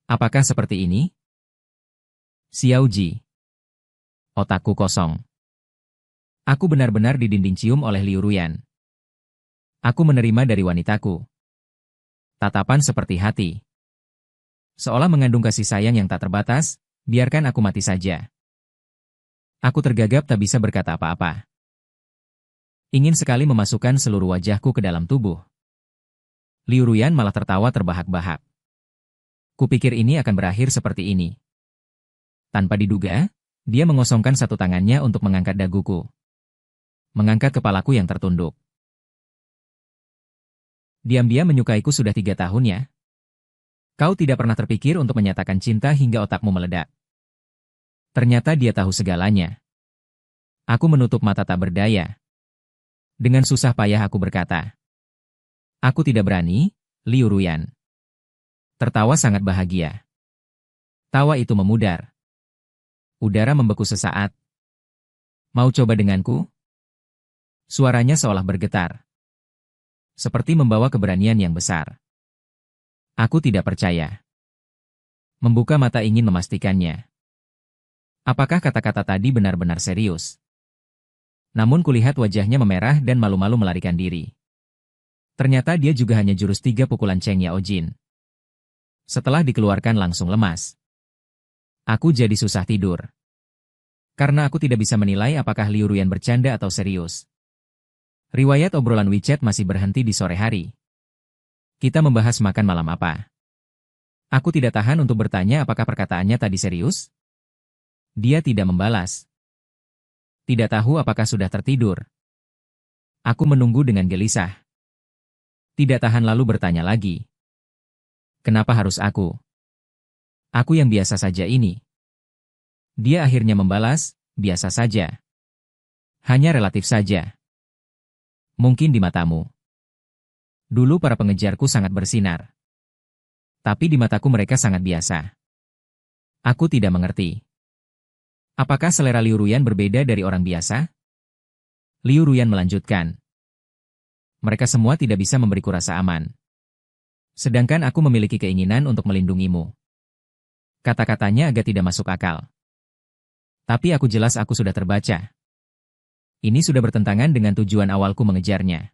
Apakah seperti ini? Xiao Ji. Otakku kosong. Aku benar-benar didinding cium oleh Liu Ruyan. Aku menerima dari wanitaku. Tatapan seperti hati. Seolah mengandung kasih sayang yang tak terbatas, biarkan aku mati saja. Aku tergagap tak bisa berkata apa-apa. Ingin sekali memasukkan seluruh wajahku ke dalam tubuh. Liu Ruyan malah tertawa terbahak-bahak. Kupikir ini akan berakhir seperti ini. Tanpa diduga, dia mengosongkan satu tangannya untuk mengangkat daguku. Mengangkat kepalaku yang tertunduk. Diam-diam menyukaiku sudah 3 tahun ya? Kau tidak pernah terpikir untuk menyatakan cinta hingga otakmu meledak. Ternyata dia tahu segalanya. Aku menutup mata tak berdaya. Dengan susah payah aku berkata, "Aku tidak berani, Liu Ruyan." Tertawa sangat bahagia. Tawa itu memudar. Udara membeku sesaat. "Mau coba denganku?" Suaranya seolah bergetar. Seperti membawa keberanian yang besar. Aku tidak percaya. Membuka mata ingin memastikannya. Apakah kata-kata tadi benar-benar serius? Namun kulihat wajahnya memerah dan malu-malu melarikan diri. Ternyata dia juga hanya jurus 3 pukulan Cheng Yao Jin. Setelah dikeluarkan langsung lemas. Aku jadi susah tidur. Karena aku tidak bisa menilai apakah Liu Ruyan bercanda atau serius. Riwayat obrolan WeChat masih berhenti di sore hari. Kita membahas makan malam apa. Aku tidak tahan untuk bertanya apakah perkataannya tadi serius. Dia tidak membalas. Tidak tahu apakah sudah tertidur. Aku menunggu dengan gelisah. Tidak tahan lalu bertanya lagi. Kenapa harus aku? Aku yang biasa saja ini. Dia akhirnya membalas, biasa saja. Hanya relatif saja. Mungkin di matamu. Dulu para pengejarku sangat bersinar. Tapi di mataku mereka sangat biasa. Aku tidak mengerti. Apakah selera Liu Ruyan berbeda dari orang biasa? Liu Ruyan melanjutkan. Mereka semua tidak bisa memberiku rasa aman. Sedangkan aku memiliki keinginan untuk melindungimu. Kata-katanya agak tidak masuk akal. Tapi aku jelas aku sudah terbaca. Ini sudah bertentangan dengan tujuan awalku mengejarnya.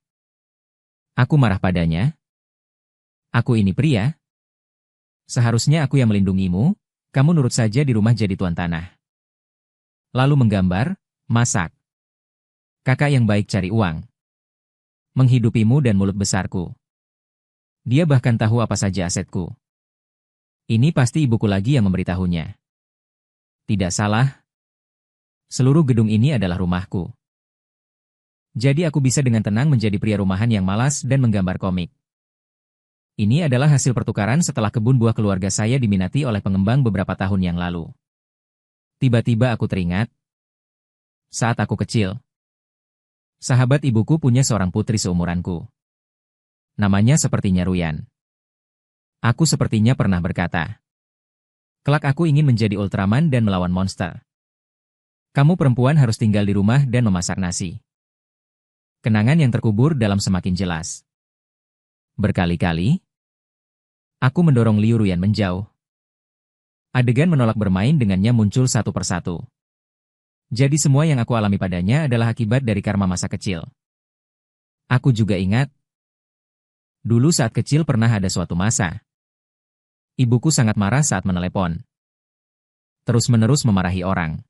Aku marah padanya. Aku ini pria. Seharusnya aku yang melindungimu, kamu nurut saja di rumah jadi tuan tanah. Lalu menggambar, masak. Kakak yang baik cari uang. Menghidupimu dan mulut besarku. Dia bahkan tahu apa saja asetku. Ini pasti ibuku lagi yang memberitahunya. Tidak salah. Seluruh gedung ini adalah rumahku. Jadi aku bisa dengan tenang menjadi pria rumahan yang malas dan menggambar komik. Ini adalah hasil pertukaran setelah kebun buah keluarga saya diminati oleh pengembang beberapa tahun yang lalu. Tiba-tiba aku teringat. Saat aku kecil, sahabat ibuku punya seorang putri seumuranku. Namanya sepertinya Ruyan. Aku sepertinya pernah berkata, kelak aku ingin menjadi Ultraman dan melawan monster. Kamu perempuan harus tinggal di rumah dan memasak nasi. Kenangan yang terkubur dalam semakin jelas. Berkali-kali, aku mendorong Liu Ruyan menjauh. Adegan menolak bermain dengannya muncul satu persatu. Jadi semua yang aku alami padanya adalah akibat dari karma masa kecil. Aku juga ingat, dulu saat kecil pernah ada suatu masa. Ibuku sangat marah saat menelepon. Terus-menerus memarahi orang.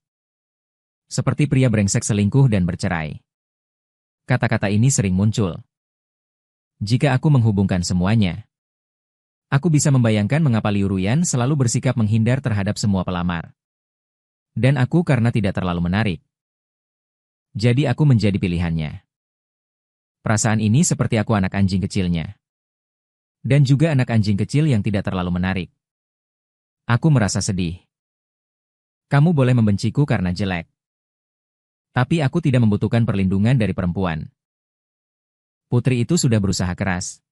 Seperti pria brengsek selingkuh dan bercerai. Kata-kata ini sering muncul. Jika aku menghubungkan semuanya, aku bisa membayangkan mengapa Liu Ruyan selalu bersikap menghindar terhadap semua pelamar. Dan aku karena tidak terlalu menarik. Jadi aku menjadi pilihannya. Perasaan ini seperti aku anak anjing kecilnya. Dan juga anak anjing kecil yang tidak terlalu menarik. Aku merasa sedih. Kamu boleh membenciku karena jelek. Tapi aku tidak membutuhkan perlindungan dari perempuan. Putri itu sudah berusaha keras.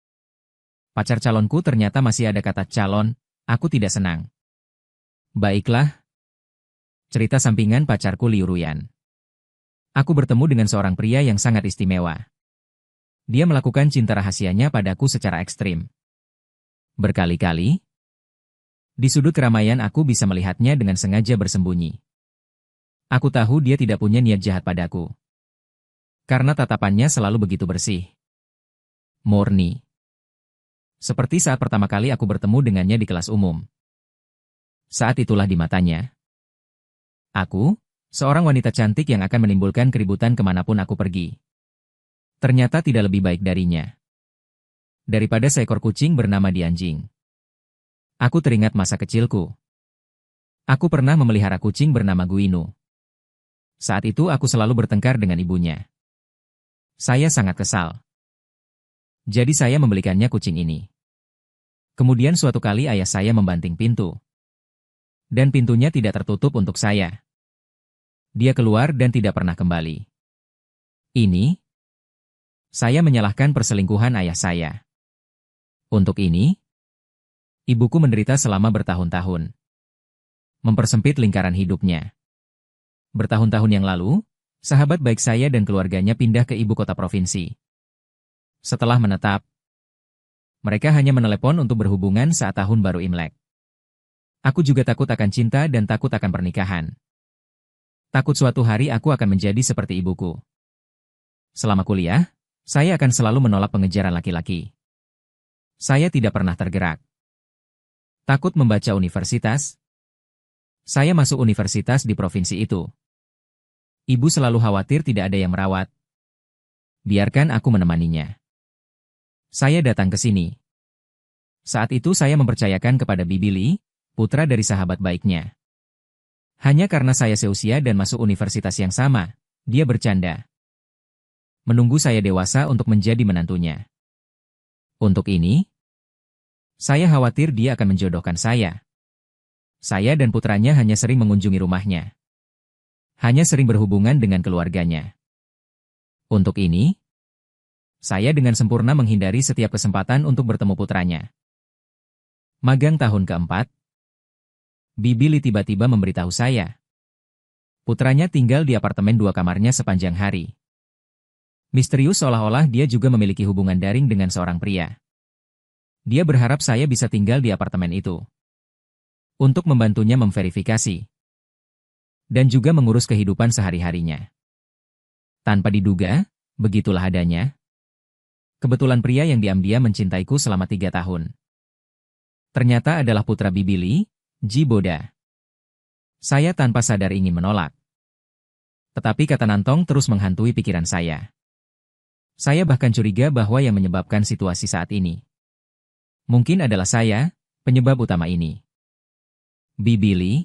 Pacar calonku ternyata masih ada kata calon, aku tidak senang. Baiklah. Cerita sampingan pacarku Liu Ruyan. Aku bertemu dengan seorang pria yang sangat istimewa. Dia melakukan cinta rahasianya padaku secara ekstrim. Berkali-kali, di sudut keramaian aku bisa melihatnya dengan sengaja bersembunyi. Aku tahu dia tidak punya niat jahat padaku. Karena tatapannya selalu begitu bersih. Murni. Seperti saat pertama kali aku bertemu dengannya di kelas umum. Saat itulah di matanya. Aku, seorang wanita cantik yang akan menimbulkan keributan kemanapun aku pergi. Ternyata tidak lebih baik darinya. Daripada seekor kucing bernama Dianjing. Aku teringat masa kecilku. Aku pernah memelihara kucing bernama Guinu. Saat itu aku selalu bertengkar dengan ibunya. Saya sangat kesal. Jadi saya membelikannya kucing ini. Kemudian suatu kali ayah saya membanting pintu. Dan pintunya tidak tertutup untuk saya. Dia keluar dan tidak pernah kembali. Ini, saya menyalahkan perselingkuhan ayah saya. Untuk ini, ibuku menderita selama bertahun-tahun. Mempersempit lingkaran hidupnya. Bertahun-tahun yang lalu, sahabat baik saya dan keluarganya pindah ke ibu kota provinsi. Setelah menetap, mereka hanya menelepon untuk berhubungan saat tahun baru Imlek. Aku juga takut akan cinta dan takut akan pernikahan. Takut suatu hari aku akan menjadi seperti ibuku. Selama kuliah, saya akan selalu menolak pengejaran laki-laki. Saya tidak pernah tergerak. Takut membaca universitas. Saya masuk universitas di provinsi itu. Ibu selalu khawatir tidak ada yang merawat. Biarkan aku menemaninya. Saya datang ke sini. Saat itu saya mempercayakan kepada Bibi Lee, putra dari sahabat baiknya. Hanya karena saya seusia dan masuk universitas yang sama, dia bercanda. Menunggu saya dewasa untuk menjadi menantunya. Untuk ini, saya khawatir dia akan menjodohkan saya. Saya dan putranya hanya sering mengunjungi rumahnya. Hanya sering berhubungan dengan keluarganya. Untuk ini, saya dengan sempurna menghindari setiap kesempatan untuk bertemu putranya. Magang tahun keempat, Bibi Lee tiba-tiba memberitahu saya. Putranya tinggal di apartemen 2 kamarnya sepanjang hari. Misterius seolah-olah dia juga memiliki hubungan daring dengan seorang pria. Dia berharap saya bisa tinggal di apartemen itu. Untuk membantunya memverifikasi. Dan juga mengurus kehidupan sehari-harinya. Tanpa diduga, begitulah adanya. Kebetulan pria yang diam-diam mencintaiku selama 3 tahun. Ternyata adalah putra Bibi Lee, Ji Boda. Saya tanpa sadar ingin menolak. Tetapi kata Nantong terus menghantui pikiran saya. Saya bahkan curiga bahwa yang menyebabkan situasi saat ini. Mungkin adalah saya, penyebab utama ini. Bibi Lee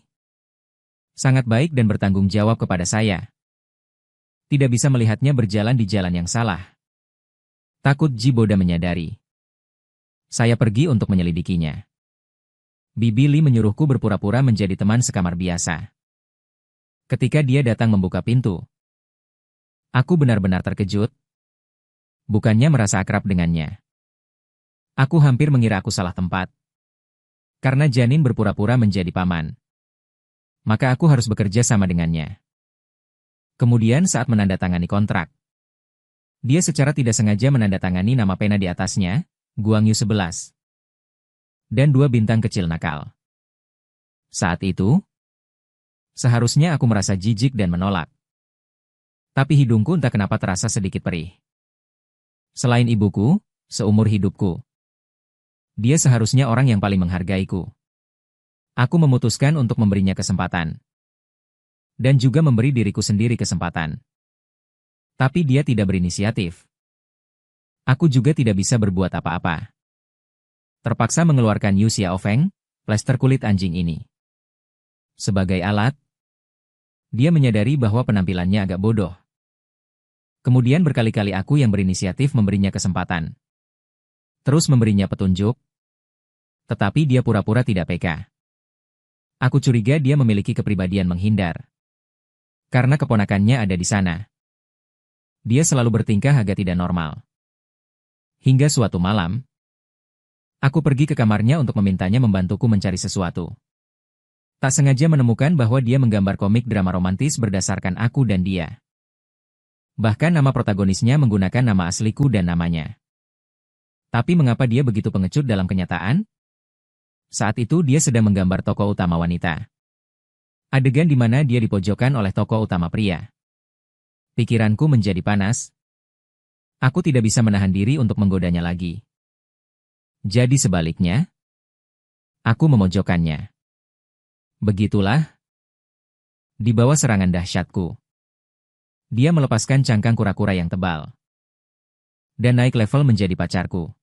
sangat baik dan bertanggung jawab kepada saya. Tidak bisa melihatnya berjalan di jalan yang salah. Takut Ji Boda menyadari. Saya pergi untuk menyelidikinya. Bibi Lee menyuruhku berpura-pura menjadi teman sekamar biasa. Ketika dia datang membuka pintu, aku benar-benar terkejut. Bukannya merasa akrab dengannya. Aku hampir mengira aku salah tempat. Karena janin berpura-pura menjadi paman. Maka aku harus bekerja sama dengannya. Kemudian saat menandatangani kontrak, dia secara tidak sengaja menandatangani nama pena di atasnya, Guangyu 11. Dan 2 bintang kecil nakal. Saat itu, seharusnya aku merasa jijik dan menolak. Tapi hidungku entah kenapa terasa sedikit perih. Selain ibuku, seumur hidupku, dia seharusnya orang yang paling menghargaiku. Aku memutuskan untuk memberinya kesempatan. Dan juga memberi diriku sendiri kesempatan. Tapi dia tidak berinisiatif. Aku juga tidak bisa berbuat apa-apa. Terpaksa mengeluarkan Yu Xiaofeng, plester kulit anjing ini. Sebagai alat, dia menyadari bahwa penampilannya agak bodoh. Kemudian berkali-kali aku yang berinisiatif memberinya kesempatan. Terus memberinya petunjuk. Tetapi dia pura-pura tidak peka. Aku curiga dia memiliki kepribadian menghindar. Karena keponakannya ada di sana. Dia selalu bertingkah agak tidak normal. Hingga suatu malam, aku pergi ke kamarnya untuk memintanya membantuku mencari sesuatu. Tak sengaja menemukan bahwa dia menggambar komik drama romantis berdasarkan aku dan dia. Bahkan nama protagonisnya menggunakan nama asliku dan namanya. Tapi mengapa dia begitu pengecut dalam kenyataan? Saat itu dia sedang menggambar tokoh utama wanita. Adegan di mana dia dipojokkan oleh tokoh utama pria. Pikiranku menjadi panas. Aku tidak bisa menahan diri untuk menggodanya lagi. Jadi sebaliknya, aku memojokkannya. Begitulah, di bawah serangan dahsyatku, dia melepaskan cangkang kura-kura yang tebal. Dan naik level menjadi pacarku.